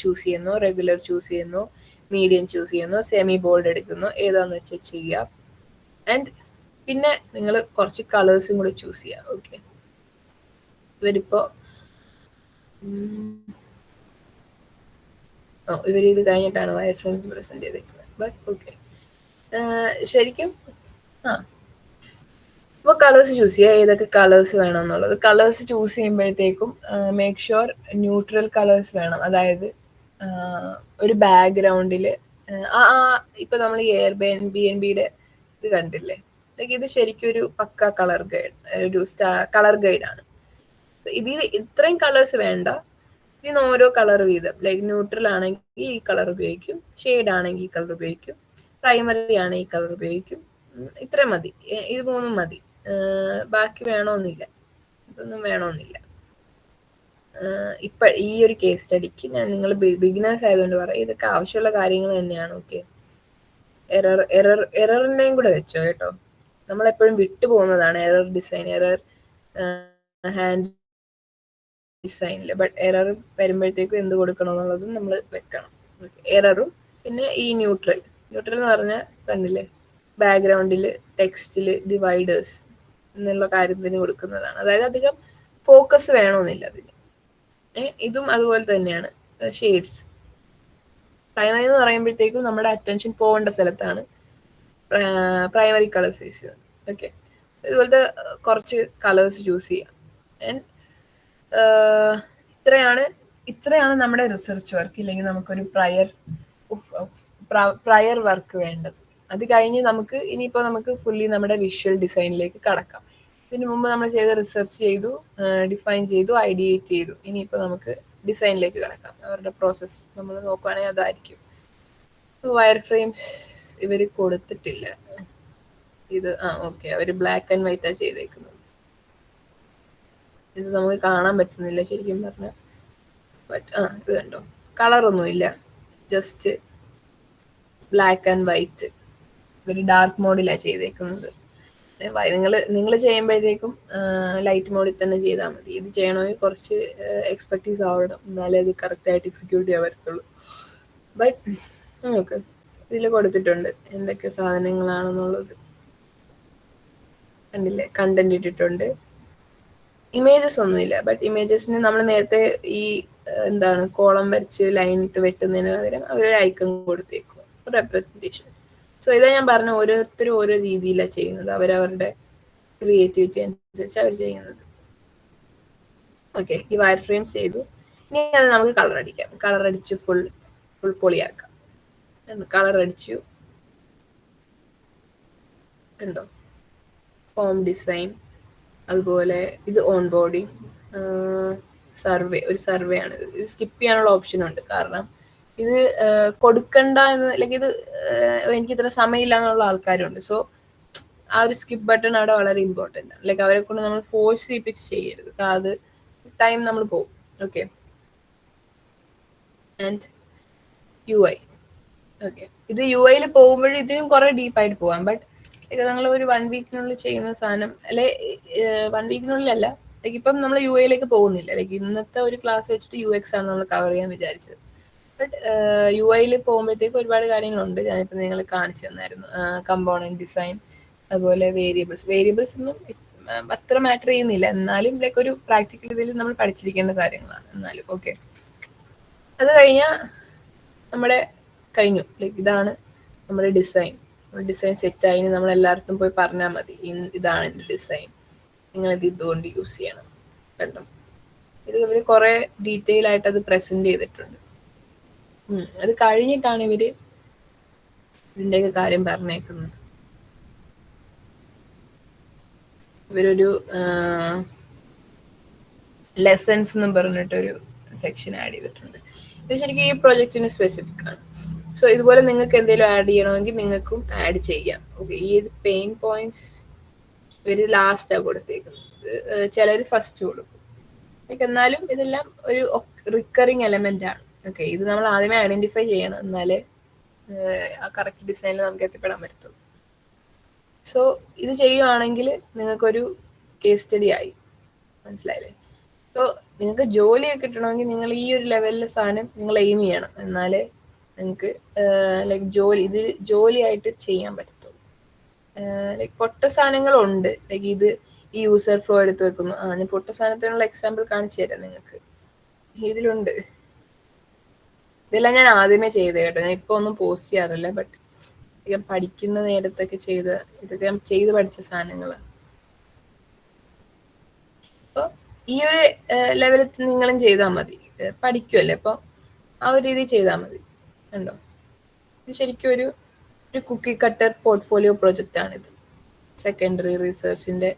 ചൂസ് ചെയ്യുന്നു, റെഗുലർ ചൂസ് ചെയ്യുന്നു, മീഡിയം ചൂസ് ചെയ്യുന്നു, സെമി ബോൾഡ് എടുക്കുന്നു, ഏതാന്ന് വെച്ചാൽ ചെയ്യുക. ആൻഡ് പിന്നെ നിങ്ങൾ കുറച്ച് കളേഴ്സും കൂടി ചൂസ് ചെയ്യുക. ഓക്കെ, ഇവരിപ്പോ ഇവരിത് കഴിഞ്ഞിട്ടാണ് വയർ ഫ്രെയിംസ് പ്രസന്റ് ചെയ്തിരിക്കുന്നത്. ബട്ട് ഓക്കെ, ശരിക്കും അപ്പോൾ കളേഴ്സ് ചൂസ് ചെയ്യുക, ഏതൊക്കെ കളേഴ്സ് വേണം എന്നുള്ളത്. കളേഴ്സ് ചൂസ് ചെയ്യുമ്പോഴത്തേക്കും മേക്ക് ഷുവർ ന്യൂട്രൽ കളേഴ്സ് വേണം. അതായത് ഒരു ബാക്ക്ഗ്രൗണ്ടിൽ ഇപ്പൊ നമ്മൾ BNBയുടെ ഇത് കണ്ടില്ലേ, ഇത് ശരിക്കും ഒരു പക്ക കളർ ഗൈഡ്, ഒരു കളർ ഗൈഡാണ്. ഇതിൽ ഇത്രയും കളേഴ്സ് വേണ്ട, ഇതിന് ഓരോ കളർ വീതം. ലൈക്ക് ന്യൂട്രൽ ആണെങ്കിൽ ഈ കളർ ഉപയോഗിക്കും, ഷെയ്ഡ് ആണെങ്കിൽ ഈ കളർ ഉപയോഗിക്കും, പ്രൈമറി ആണെങ്കിൽ ഈ കളർ ഉപയോഗിക്കും. ഇത്രയും മതി, ഇത് മൂന്നും മതി. ബാക്കി വേണമെന്നില്ല, ഇതൊന്നും വേണമെന്നില്ല. ഇപ്പൊ ഈ ഒരു കേസ് സ്റ്റഡിക്ക് ഞാൻ നിങ്ങൾ ബിഗിനേഴ്സ് ആയതുകൊണ്ട് പറയാം, ഇതൊക്കെ ആവശ്യമുള്ള കാര്യങ്ങൾ തന്നെയാണ്. ഓക്കെ, എററിന്റെയും കൂടെ വെച്ചോ കേട്ടോ. നമ്മളെപ്പോഴും വിട്ടു പോകുന്നതാണ് എറർ ഡിസൈൻ, എറർ ഹാൻഡ് ഡിസൈനിൽ. ബട്ട് എറർ വരുമ്പോഴത്തേക്കും എന്ത് കൊടുക്കണം എന്നുള്ളതും നമ്മൾ വെക്കണം. എററും പിന്നെ ഈ ന്യൂട്രൽ എന്ന് പറഞ്ഞാൽ കണ്ടില്ലേ, ബാക്ക്ഗ്രൗണ്ടിൽ ടെക്സ്റ്റിൽ ഡിവൈഡേഴ്സ് എന്നുള്ള കാര്യത്തിന് കൊടുക്കുന്നതാണ്. അതായത് അധികം ഫോക്കസ് വേണമെന്നില്ല അതിന്. ഇതും അതുപോലെ തന്നെയാണ്. ഷെയ്ഡ്സ് പ്രൈമറി എന്ന് പറയുമ്പോഴത്തേക്കും നമ്മുടെ അറ്റൻഷൻ പോകേണ്ട സ്ഥലത്താണ് പ്രൈമറി കളേഴ്സ് യൂസ് ചെയ്യുന്നത്. ഓക്കെ, ഇതുപോലത്തെ കുറച്ച് കളേഴ്സ് ചൂസ് ചെയ്യാം. ആൻഡ് ഇത്രയാണ് നമ്മുടെ റിസർച്ച് വർക്ക്. ഇല്ലെങ്കിൽ നമുക്കൊരു പ്രയർ വർക്ക് വേണ്ടത്. അത് കഴിഞ്ഞ് നമുക്ക് ഫുള്ളി നമ്മുടെ വിഷ്വൽ ഡിസൈനിലേക്ക് കടക്കാം. ഇതിനു മുമ്പ് നമ്മൾ ചെയ്ത റിസർച്ച് ചെയ്തു, ഡിഫൈൻ ചെയ്തു, ഐഡിയേറ്റ് ചെയ്തു. ഇനിയിപ്പോൾ നമുക്ക് ഡിസൈനിലേക്ക് കടക്കാം. അവരുടെ പ്രോസസ്സ് നമ്മൾ നോക്കുകയാണെങ്കിൽ അതായിരിക്കും. വയർ ഫ്രെയിംസ് ഇവർ കൊടുത്തിട്ടില്ല. ഇത് ഓക്കെ, അവർ ബ്ലാക്ക് ആൻഡ് വൈറ്റാ ചെയ്തേക്കുന്നത്. ഇത് നമുക്ക് കാണാൻ പറ്റുന്നില്ല ശരിക്കും പറഞ്ഞാൽ. ബട്ട് ഇത് കണ്ടോ, കളറൊന്നുമില്ല, ജസ്റ്റ് ബ്ലാക്ക് ആൻഡ് വൈറ്റ്. ഒരു ഡാർക്ക് മോഡിലാണ് ചെയ്തേക്കുന്നത്. നിങ്ങൾ ചെയ്യുമ്പോഴത്തേക്കും ലൈറ്റ് മോഡിൽ തന്നെ ചെയ്താൽ മതി. ഇത് ചെയ്യണമെങ്കിൽ കുറച്ച് എക്സ്പെർട്ടീസ് ആവണം, എന്നാലേ അത് കറക്റ്റായിട്ട് എക്സിക്യൂട്ട് ചെയ്യാൻ പറ്റത്തുള്ളൂ. ബട്ട് നമുക്ക് ഇതിൽ കൊടുത്തിട്ടുണ്ട് എന്തൊക്കെ സാധനങ്ങളാണെന്നുള്ളത്. കണ്ടില്ലേ, കണ്ടന്റ് ഇട്ടിട്ടുണ്ട്. ഇമേജസ് ഒന്നുമില്ല, ബട്ട് ഇമേജസിന് നമ്മൾ നേരത്തെ ഈ കോളം വരച്ച് ലൈൻ ഇട്ട് വെട്ടുന്നതിന് പകരം അവരൊരു ഐക്കൺ കൊടുത്തേക്കും, റെപ്രസെന്റേഷൻ. സോ ഇതാ ഞാൻ പറഞ്ഞ, ഓരോരുത്തരും ഓരോ രീതിയിലാണ് ചെയ്യുന്നത്, അവരവരുടെ ക്രിയേറ്റിവിറ്റി അനുസരിച്ച് അവർ ചെയ്യുന്നത്. ഓക്കെ, ഈ വയർ ഫ്രെയിംസ് ചെയ്തു. ഇനി അത് നമുക്ക് കളർ അടിക്കാം. കളർ അടിച്ച് ഫുൾ പൊളിയാക്കാം. കളർ അടിച്ചു കണ്ടോ, ഫോം ഡിസൈൻ, അതുപോലെ ഇത് ഓൺ ബോർഡിങ്, ഒരു സർവേ ആണ്. ഇത് സ്കിപ്പ് ചെയ്യാനുള്ള ഓപ്ഷൻ ഉണ്ട്, കാരണം ഇത് കൊടുക്കണ്ട എന്ന്, അല്ലെങ്കിൽ ഇത് എനിക്ക് ഇത്ര സമയമില്ല എന്നുള്ള ആൾക്കാരുണ്ട്. സോ ആ ഒരു സ്കിപ്പ് ബട്ടൺ അവിടെ വളരെ ഇമ്പോർട്ടൻ്റ് ആണ്. ലൈക്ക് അവരെ കൊണ്ട് നമ്മൾ ഫോഴ്സ് ചെയ്യിപ്പിച്ച് ചെയ്യരുത്, അത് ടൈം നമ്മൾ പോകും. Okay, and UI. ഓക്കെ, ഇത് UI പോകുമ്പോഴും ഇതിനും കുറെ ഡീപ്പായിട്ട് പോകാം. ബട്ട് നിങ്ങൾ ഒരു 1 വീക്കിനുള്ളിൽ ചെയ്യുന്ന സാധനം, അല്ലെ 1 വീക്കിനുള്ളിലല്ല, ലൈക്ക് ഇപ്പം നമ്മൾ UI പോകുന്നില്ല. ലൈക്ക് ഇന്നത്തെ ഒരു ക്ലാസ് വെച്ചിട്ട് UX ആണ് നമ്മൾ കവർ ചെയ്യാൻ വിചാരിച്ചത്. ബട്ട് UI പോകുമ്പോഴത്തേക്ക് ഒരുപാട് കാര്യങ്ങളുണ്ട്. ഞാനിപ്പോൾ നിങ്ങൾ കാണിച്ചു തന്നായിരുന്നു. കമ്പോണന്റ് ഡിസൈൻ, അതുപോലെ വേരിയബിൾസ് ഒന്നും അത്ര മാറ്റർ ചെയ്യുന്നില്ല. എന്നാലും ലൈക്ക് ഒരു പ്രാക്ടിക്കൽ ഇതിൽ നമ്മൾ പഠിച്ചിരിക്കേണ്ട കാര്യങ്ങളാണ്. എന്നാലും ഓക്കെ. അത് കഴിഞ്ഞാൽ നമ്മുടെ കഴിഞ്ഞു. ലൈക്ക് ഇതാണ് നമ്മുടെ ഡിസൈൻ. ഡിസൈൻ സെറ്റ് ആയി നമ്മൾ എല്ലായിടത്തും പോയി പറഞ്ഞാൽ മതി, ഇതാണ് എൻ്റെ ഡിസൈൻ, നിങ്ങളിത് ഇതുകൊണ്ട് യൂസ് ചെയ്യണം. കണ്ടോ, ഇത് ഇവർ കുറെ ഡീറ്റെയിൽ ആയിട്ട് അത് പ്രസന്റ് ചെയ്തിട്ടുണ്ട്. അത് കഴിഞ്ഞിട്ടാണ് ഇവര് ഇതിൻ്റെയൊക്കെ കാര്യം പറഞ്ഞേക്കുന്നത്. ഇവരൊരു ലെസൺസ് എന്നും പറഞ്ഞിട്ടൊരു സെക്ഷൻ ആഡ് ചെയ്തിട്ടുണ്ട്. ഇത് ശരിക്കും ഈ പ്രൊജക്റ്റിന് സ്പെസിഫിക് ആണ്. സോ ഇതുപോലെ നിങ്ങൾക്ക് എന്തെങ്കിലും ആഡ് ചെയ്യണമെങ്കിൽ നിങ്ങൾക്കും ആഡ് ചെയ്യാം. ഓക്കെ, ഈ പെയിൻ പോയിന്റ്സ് ഇവര് ലാസ്റ്റാണ് കൊടുത്തേക്കുന്നത്. ചിലർ ഫസ്റ്റ് കൊടുക്കും. എന്നാലും ഇതെല്ലാം ഒരു റിക്കറിങ് എലമെന്റ് ആണ്. ഓക്കെ, ഇത് നമ്മൾ ആദ്യമേ ഐഡന്റിഫൈ ചെയ്യണം, എന്നാലേ ആ കറക്റ്റ് ഡിസൈനിൽ നമുക്ക് എത്തിപ്പെടാൻ പറ്റത്തുള്ളൂ. സോ ഇത് ചെയ്യുവാണെങ്കിൽ നിങ്ങൾക്കൊരു കേസ് സ്റ്റഡി ആയി. മനസ്സിലായില്ലേ? സോ നിങ്ങൾക്ക് ജോലിയൊക്കെ കിട്ടണമെങ്കിൽ നിങ്ങൾ ഈ ഒരു ലെവലിലെ സാധനം നിങ്ങൾ എയിം ചെയ്യണം. എന്നാലേ നിങ്ങൾക്ക് ലൈക്ക് ഇത് ജോലിയായിട്ട് ചെയ്യാൻ പറ്റത്തുള്ളൂ. ലൈക്ക് പൊട്ട സാധനങ്ങളുണ്ട്. ലൈക്ക് ഇത് ഈ യൂസർ ഫ്ലോ എടുത്ത് വെക്കുന്നു. ഞാൻ പൊട്ട സാധനത്തിനുള്ള എക്സാമ്പിൾ കാണിച്ചു തരാം നിങ്ങൾക്ക്. ഇതിലുണ്ട്. ഇതെല്ലാം ഞാൻ ആദ്യമേ ചെയ്തേ കേട്ടോ. ഞാൻ ഇപ്പൊ ഒന്നും പോസ്റ്റ് ചെയ്യാറില്ല. ബട്ട് ഞാൻ പഠിക്കുന്ന നേരത്തൊക്കെ ഇതൊക്കെ ഞാൻ ചെയ്ത് പഠിച്ച സാധനങ്ങളാണ്. അപ്പോൾ ഈ ഒരു ലെവലിൽ നിങ്ങളും ചെയ്താൽ മതി. പഠിക്കുമല്ലേ, അപ്പോൾ ആ ഒരു രീതിയിൽ ചെയ്താൽ മതി. കണ്ടോ, ഇത് ശരിക്കും ഒരു കുക്കി കട്ടർ പോർട്ട്ഫോളിയോ പ്രൊജക്റ്റ് ആണിത്. സെക്കൻഡറി റിസർച്ചിന്റെ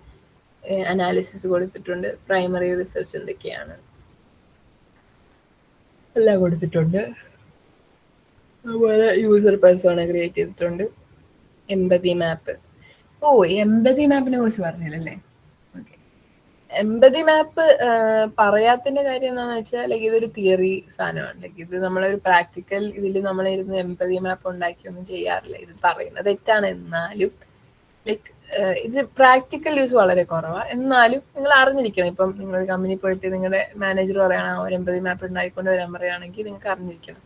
അനാലിസിസ് കൊടുത്തിട്ടുണ്ട്. പ്രൈമറി റിസർച്ച് എന്തൊക്കെയാണ് എല്ലാം കൊടുത്തിട്ടുണ്ട്. അതുപോലെ യൂസർ പേഴ്സോണ ക്രിയേറ്റ് ചെയ്തിട്ടുണ്ട്. എംപതി മാപ്പ്. എംപതി മാപ്പിനെ കുറിച്ച് പറഞ്ഞില്ലല്ലേ? ഓക്കെ, എംപതി മാപ്പ് പറയാത്തതിന്റെ കാര്യം എന്താണെന്ന് വെച്ചാൽ ലൈക്ക് ഇതൊരു തിയറി സാധനമാണ്. ലൈക്ക് ഇത് നമ്മളൊരു പ്രാക്ടിക്കൽ ഇതിൽ നമ്മളിരുന്ന് എംപതി മാപ്പ് ഉണ്ടാക്കിയൊന്നും ചെയ്യാറില്ല. ഇത് പറയുന്നത് തെറ്റാണ്. എന്നാലും ലൈക്ക് ഇത് പ്രാക്ടിക്കൽ യൂസ് വളരെ കുറവാണ്. എന്നാലും നിങ്ങൾ അറിഞ്ഞിരിക്കണം. ഇപ്പം നിങ്ങളൊരു കമ്പനി പോയിട്ട് നിങ്ങളുടെ മാനേജർ പറയുകയാണ് ഒരു എംപതി മാപ്പ് ഉണ്ടാക്കിക്കൊണ്ട് വരാൻ പറയുകയാണെങ്കിൽ നിങ്ങൾക്ക് അറിഞ്ഞിരിക്കണം.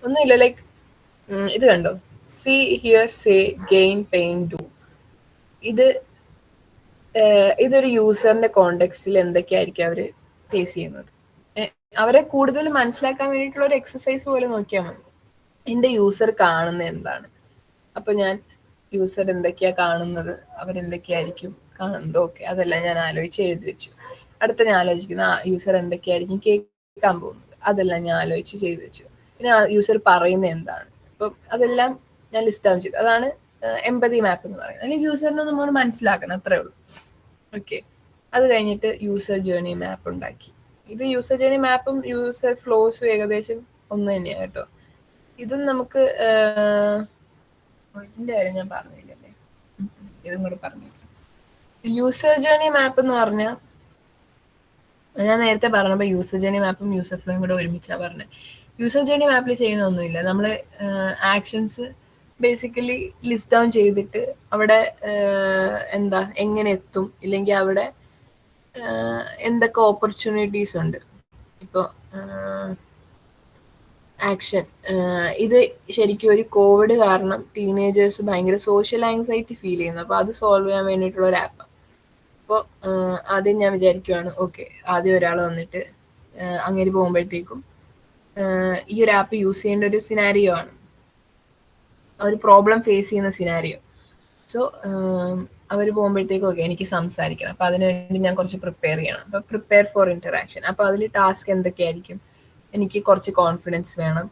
ഒന്നുമില്ല, ലൈക്ക് ഇത് കണ്ടോ, C here say gain pain do. ഇതൊരു യൂസറിന്റെ കോണ്ടെക്സ്റ്റിൽ എന്തൊക്കെയായിരിക്കും അവർ ഫേസ് ചെയ്യുന്നത്. അവരെ കൂടുതൽ മനസ്സിലാക്കാൻ വേണ്ടിയിട്ടുള്ള ഒരു എക്സസൈസ് പോലെ നോക്കിയാൽ മതി. എൻ്റെ യൂസർ കാണുന്നത് എന്താണ്, അപ്പൊ ഞാൻ യൂസർ എന്തൊക്കെയാ കാണുന്നത്, അവരെന്തൊക്കെയായിരിക്കും കാണുന്നത്. ഓക്കെ, അതെല്ലാം ഞാൻ ആലോചിച്ച് എഴുതി വെച്ചു. അടുത്ത ഞാൻ ആലോചിക്കുന്ന യൂസർ എന്തൊക്കെയായിരിക്കും കേൾക്കാൻ പോകുന്നത്, അതെല്ലാം ഞാൻ ആലോചിച്ച് ചെയ്തു വെച്ചു. പിന്നെ യൂസർ പറയുന്നത് എന്താണ്, അപ്പം അതെല്ലാം ഞാൻ ലിസ്റ്റ് ഡൗൺ ചെയ്തു. അതാണ് എംപതി മാപ്പ് എന്ന് പറയുന്നത്. അല്ലെങ്കിൽ യൂസറിനെ നമ്മൾ മനസ്സിലാക്കണം, അത്രേ ഉള്ളൂ. ഓക്കെ, അത് കഴിഞ്ഞിട്ട് യൂസർ ജേർണി മാപ്പ് ഉണ്ടാക്കി. ഇത് യൂസർ ജേർണി മാപ്പും യൂസർ ഫ്ലോസും ഏകദേശം ഒന്ന് തന്നെയാണ് കേട്ടോ. ഇതും നമുക്ക് ഇതിന്റെ കാര്യം ഞാൻ പറഞ്ഞില്ലല്ലേ, ഇതും കൂടെ പറഞ്ഞു. യൂസർ ജേർണി മാപ്പ് എന്ന് പറഞ്ഞാൽ ഞാൻ നേരത്തെ പറഞ്ഞപ്പോൾ യൂസർ ജേർണി മാപ്പും യൂസർ ഫ്ലോയും കൂടെ ഒരുമിച്ചാണ് പറഞ്ഞത്. യൂസർ ജേർണി മാപ്പിൽ ചെയ്യുന്നൊന്നുമില്ല. നമ്മൾ ആക്ഷൻസ് ബേസിക്കലി ലിസ്റ്റ് ഡൗൺ ചെയ്തിട്ട് അവിടെ എങ്ങനെ എത്തും, ഇല്ലെങ്കിൽ അവിടെ എന്തൊക്കെ ഓപ്പർച്യൂണിറ്റീസ് ഉണ്ട്. ഇപ്പോൾ ആക്ഷൻ, ഇത് ശരിക്കും ഒരു കോവിഡ് കാരണം ടീനേജേഴ്സ് ഭയങ്കര സോഷ്യൽ ആങ്സൈറ്റി ഫീൽ ചെയ്യുന്നു. അപ്പോൾ അത് സോൾവ് ചെയ്യാൻ വേണ്ടിയിട്ടുള്ള ഒരു ആപ്പാണ്. അപ്പോൾ ആദ്യം ഞാൻ വിചാരിക്കുവാണ്, ഓക്കെ, ആദ്യം ഒരാൾ വന്നിട്ട് അങ്ങനെ പോകുമ്പോഴത്തേക്കും ഈ ഒരു ആപ്പ് യൂസ് ചെയ്യേണ്ട ഒരു സിനാരിയോ ആണ്, ഒരു പ്രോബ്ലം ഫേസ് ചെയ്യുന്ന സിനാരിയോ. സോ അവർ പോകുമ്പോഴത്തേക്കും ഓക്കെ എനിക്ക് സംസാരിക്കണം, അപ്പം അതിനുവേണ്ടി ഞാൻ കുറച്ച് പ്രിപ്പയർ ചെയ്യണം. അപ്പം പ്രിപ്പയർ ഫോർ ഇന്ററാക്ഷൻ. അപ്പം അതിൽ ടാസ്ക് എന്തൊക്കെയായിരിക്കും, എനിക്ക് കുറച്ച് കോൺഫിഡൻസ് വേണം,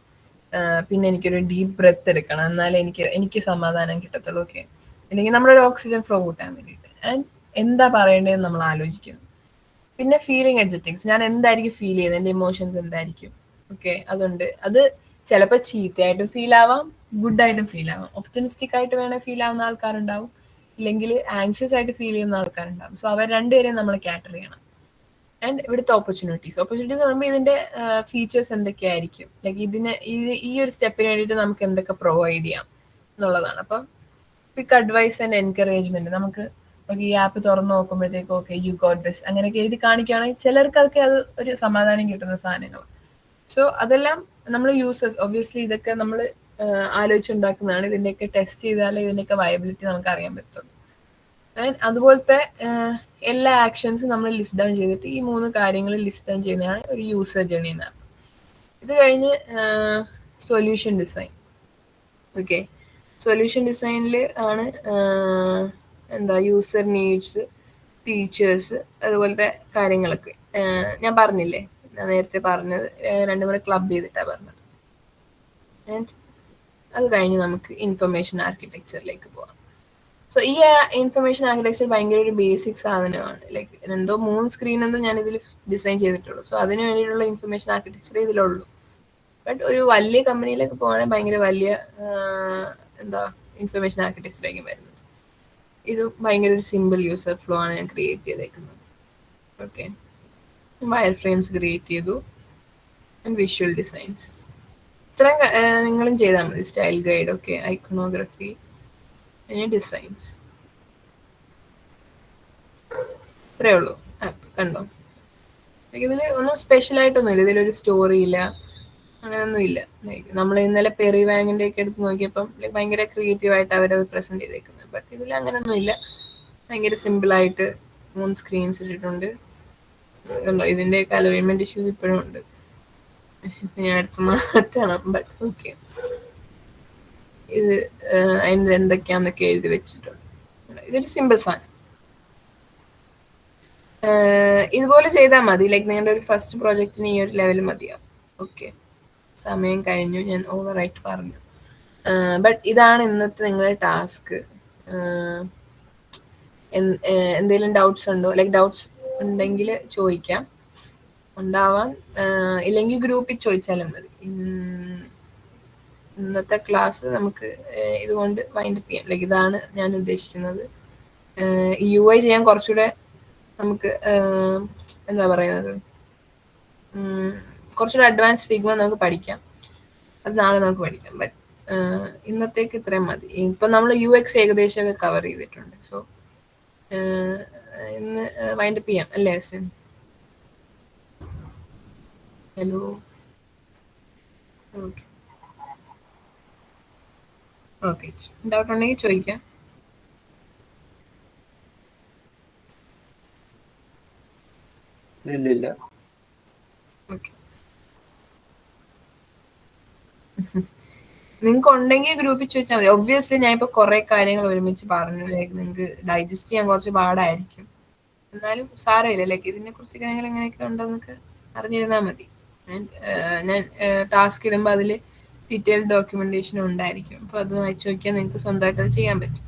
പിന്നെ എനിക്കൊരു ഡീപ്പ് ബ്രെത്ത് എടുക്കണം, എന്നാലേ എനിക്ക് സമാധാനം കിട്ടത്തുള്ളൂ. ഓക്കെ, അല്ലെങ്കിൽ നമ്മളൊരു ഓക്സിജൻ ഫ്ലോ കൂട്ടാൻ വേണ്ടിയിട്ട്. ആൻഡ് എന്താ പറയേണ്ടതെന്ന് നമ്മൾ ആലോചിക്കുന്നു. പിന്നെ ഫീലിംഗ് എഡ്ജക്റ്റീവ്സ്, ഞാൻ എന്തായിരിക്കും ഫീൽ ചെയ്യുന്നത്, എൻ്റെ ഇമോഷൻസ് എന്തായിരിക്കും. ഓക്കെ, അതുണ്ട്. അത് ചിലപ്പോൾ ചീത്തയായിട്ടും ഫീൽ ആവാം, ഗുഡ് ആയിട്ടും ഫീൽ ആവാം. ഒപ്റ്റിമിസ്റ്റിക് ആയിട്ട് വേണേൽ ഫീൽ ആവുന്ന ആൾക്കാരുണ്ടാവും, ഇല്ലെങ്കിൽ ആങ്ഷ്യസ് ആയിട്ട് ഫീൽ ചെയ്യുന്ന ആൾക്കാരുണ്ടാവും. സോ അവർ രണ്ടുപേരെയും നമ്മൾ കാറ്റർ ചെയ്യണം. ആൻഡ് ഇവിടുത്തെ ഓപ്പർച്യൂണിറ്റീസ് എന്ന് പറയുമ്പോൾ ഇതിന്റെ ഫീച്ചേഴ്സ് എന്തൊക്കെയായിരിക്കും, ലൈക്ക് ഈ ഒരു സ്റ്റെപ്പിന് വേണ്ടിയിട്ട് നമുക്ക് എന്തൊക്കെ പ്രൊവൈഡ് ചെയ്യാം എന്നുള്ളതാണ്. അപ്പം ക്വിക്ക് അഡ്വൈസ് ആൻഡ് എൻകറേജ്മെന്റ്, നമുക്ക് ഈ ആപ്പ് തുറന്നു നോക്കുമ്പോഴത്തേക്ക് ഓക്കെ യു ഗോട്ട് ദിസ് അങ്ങനെയൊക്കെ എഴുതി കാണിക്കുകയാണെങ്കിൽ ചിലർക്കൊക്കെ അത് ഒരു സമാധാനം കിട്ടുന്ന സാധനങ്ങൾ. സോ അതെല്ലാം നമ്മൾ യൂസേഴ്സ് ഒബ്വിയസ്ലി ഇതൊക്കെ നമ്മൾ ആലോചിച്ചുണ്ടാക്കുന്നതാണ്. ഇതിന്റെയൊക്കെ ടെസ്റ്റ് ചെയ്താലേ ഇതിന്റെയൊക്കെ വയബിലിറ്റി നമുക്ക് അറിയാൻ പറ്റുള്ളൂ. അതുപോലത്തെ എല്ലാ ആക്ഷൻസും നമ്മൾ ലിസ്റ്റ് ഡൗൺ ചെയ്തിട്ട് ഈ 3 കാര്യങ്ങൾ ലിസ്റ്റ് ഡൗൺ ചെയ്യുന്നതാണ് ഒരു യൂസർ ജേർണി മാപ്പ്. ഇത് കഴിഞ്ഞ് സൊല്യൂഷൻ ഡിസൈൻ. ഓക്കെ, സൊല്യൂഷൻ ഡിസൈനിൽ ആണ് എന്താ യൂസർ നീഡ്സ്, ഫീച്ചേഴ്സ്, അതുപോലത്തെ കാര്യങ്ങളൊക്കെ ഞാൻ പറഞ്ഞില്ലേ, ഞാൻ നേരത്തെ പറഞ്ഞത് രണ്ടും കൂടെ ക്ലബ് ചെയ്തിട്ടാണ് പറഞ്ഞത്. ആൻഡ് അത് കഴിഞ്ഞ് നമുക്ക് ഇൻഫർമേഷൻ ആർക്കിടെക്ചറിലേക്ക് പോവാം. സോ ഈ ഇൻഫർമേഷൻ ആർക്കിടെക്ചർ ഭയങ്കര ഒരു ബേസിക് സാധനമാണ്. ലൈക്ക് എന്തോ 3 സ്ക്രീൻ എന്തോ ഞാൻ ഇതിൽ ഡിസൈൻ ചെയ്തിട്ടുള്ളൂ. സോ അതിന് വേണ്ടിയിട്ടുള്ള ഇൻഫർമേഷൻ ആർക്കിടെക്ചർ ഇതിലുള്ളൂ. ബട്ട് ഒരു വലിയ കമ്പനിയിലേക്ക് പോകണമെങ്കിൽ ഭയങ്കര വലിയ എന്താ ഇൻഫർമേഷൻ ആർക്കിടെക്ചറായിരിക്കും വരുന്നത്. ഇത് ഭയങ്കര ഒരു സിമ്പിൾ യൂസർ ഫ്ലോ ആണ് ഞാൻ ക്രിയേറ്റ് ചെയ്തേക്കുന്നത്. ഓക്കെ, വയർ ഫ്രെയിംസ് ക്രിയേറ്റ് ചെയ്തു ആൻഡ് വിഷ്വൽ ഡിസൈൻസ്. ഇത്രയും നിങ്ങളും ചെയ്താൽ മതി. Style guide, okay, iconography, designs. ഇത്രയേ ഉള്ളൂ ആപ്പ്. കണ്ടോ, ഇതിൽ ഒന്നും സ്പെഷ്യൽ ആയിട്ടൊന്നുമില്ല. ഇതിലൊരു സ്റ്റോറി ഇല്ല, അങ്ങനെയൊന്നും ഇല്ല. നമ്മൾ ഇന്നലെ പെറി വാങ്ങിന്റെ ഒക്കെ എടുത്ത് നോക്കിയപ്പം ഭയങ്കര ക്രിയേറ്റീവ് ആയിട്ട് അവരത് പ്രസന്റ് ചെയ്തേക്കുന്നത്. ബട്ട് ഇതിൽ അങ്ങനെയൊന്നും ഇല്ല. ഭയങ്കര സിമ്പിൾ ആയിട്ട് 3 സ്ക്രീൻസ് ഇട്ടിട്ടുണ്ട്. കണ്ടോ, ഇതിന്റെയൊക്കെ അലൈൻമെന്റ് ഇഷ്യൂസ് ഇപ്പോഴും ഉണ്ട്. ഞാൻ അടുത്ത് മാറ്റണം. ബട്ട് ഓക്കെ, ഇത് അതിന് എന്തൊക്കെയാന്നൊക്കെ എഴുതി വെച്ചിട്ടുണ്ട്. ഇതൊരു സിമ്പിൾ സാധനം. ഇതുപോലെ ചെയ്താൽ മതി. ലൈക്ക് നിങ്ങളുടെ ഒരു ഫസ്റ്റ് പ്രോജക്റ്റിന് ഈ ഒരു ലെവൽ മതിയാവും. ഓക്കെ, സമയം കഴിഞ്ഞു, ഞാൻ ഓവറായിട്ട് പറഞ്ഞു. ബട്ട് ഇതാണ് ഇന്നത്തെ നിങ്ങളുടെ ടാസ്ക്. എന്തെങ്കിലും ഡൗട്ട്സ് ഉണ്ടോ? ലൈക്ക് ഡൗട്ട്സ് ഉണ്ടെങ്കിൽ ചോദിക്കാം, ഉണ്ടാവാൻ ഇല്ലെങ്കിൽ ഗ്രൂപ്പിൽ ചോദിച്ചാലും മതി. ഇന്നത്തെ ക്ലാസ് നമുക്ക് ഇതുകൊണ്ട് വൈൻഡപ്പ് ചെയ്യാം. ലൈക്ക് ഇതാണ് ഞാൻ ഉദ്ദേശിക്കുന്നത്. UI ചെയ്യാൻ കുറച്ചുകൂടെ നമുക്ക് എന്താ പറയുന്നത്, കുറച്ചുകൂടെ അഡ്വാൻസ് ഫിഗ്മ നമുക്ക് പഠിക്കാം. അത് നാളെ നമുക്ക് പഠിക്കാം. ബട്ട് ഇന്നത്തേക്ക് ഇത്രയും മതി. ഇപ്പൊ നമ്മൾ UX ഏകദേശമൊക്കെ കവർ ചെയ്തിട്ടുണ്ട്. സോ ഇന്ന് വൈൻഡപ്പ് ചെയ്യാം അല്ലേ SIM? Hello, okay okay, doubt ഉണ്ടെങ്കിൽ ചോദിക്കാം. ഇല്ല. ഓക്കെ, നിങ്ങൾക്ക് ഉണ്ടെങ്കിൽ ഗ്രൂപ്പിൽ ചോദിച്ചാൽ മതി. ഒബ്വിയസ്ലി ഞാൻ ഇപ്പൊ കുറെ കാര്യങ്ങൾ ഒരുമിച്ച് പറഞ്ഞു. ലൈക്ക് നിങ്ങൾക്ക് ഡൈജസ്റ്റ് ചെയ്യാൻ കുറച്ച് പാടായിരിക്കും. എന്നാലും സാരമില്ല. ലൈക്ക് ഇതിനെ കുറിച്ച് കാര്യങ്ങൾ എങ്ങനെയൊക്കെ ഉണ്ടെന്നൊക്കെ അറിഞ്ഞിരുന്നാൽ മതി. ഞാൻ ടാസ്ക് ഇടുമ്പോൾ അതിൽ ഡീറ്റെയിൽഡ് ഡോക്യുമെന്റേഷൻ ഉണ്ടായിരിക്കും. അപ്പൊ അത് വായിച്ചു നോക്കിയാൽ നിങ്ങൾക്ക് സ്വന്തമായിട്ട് അത് ചെയ്യാൻ പറ്റും.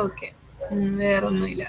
ഓക്കെ, വേറൊന്നുമില്ല.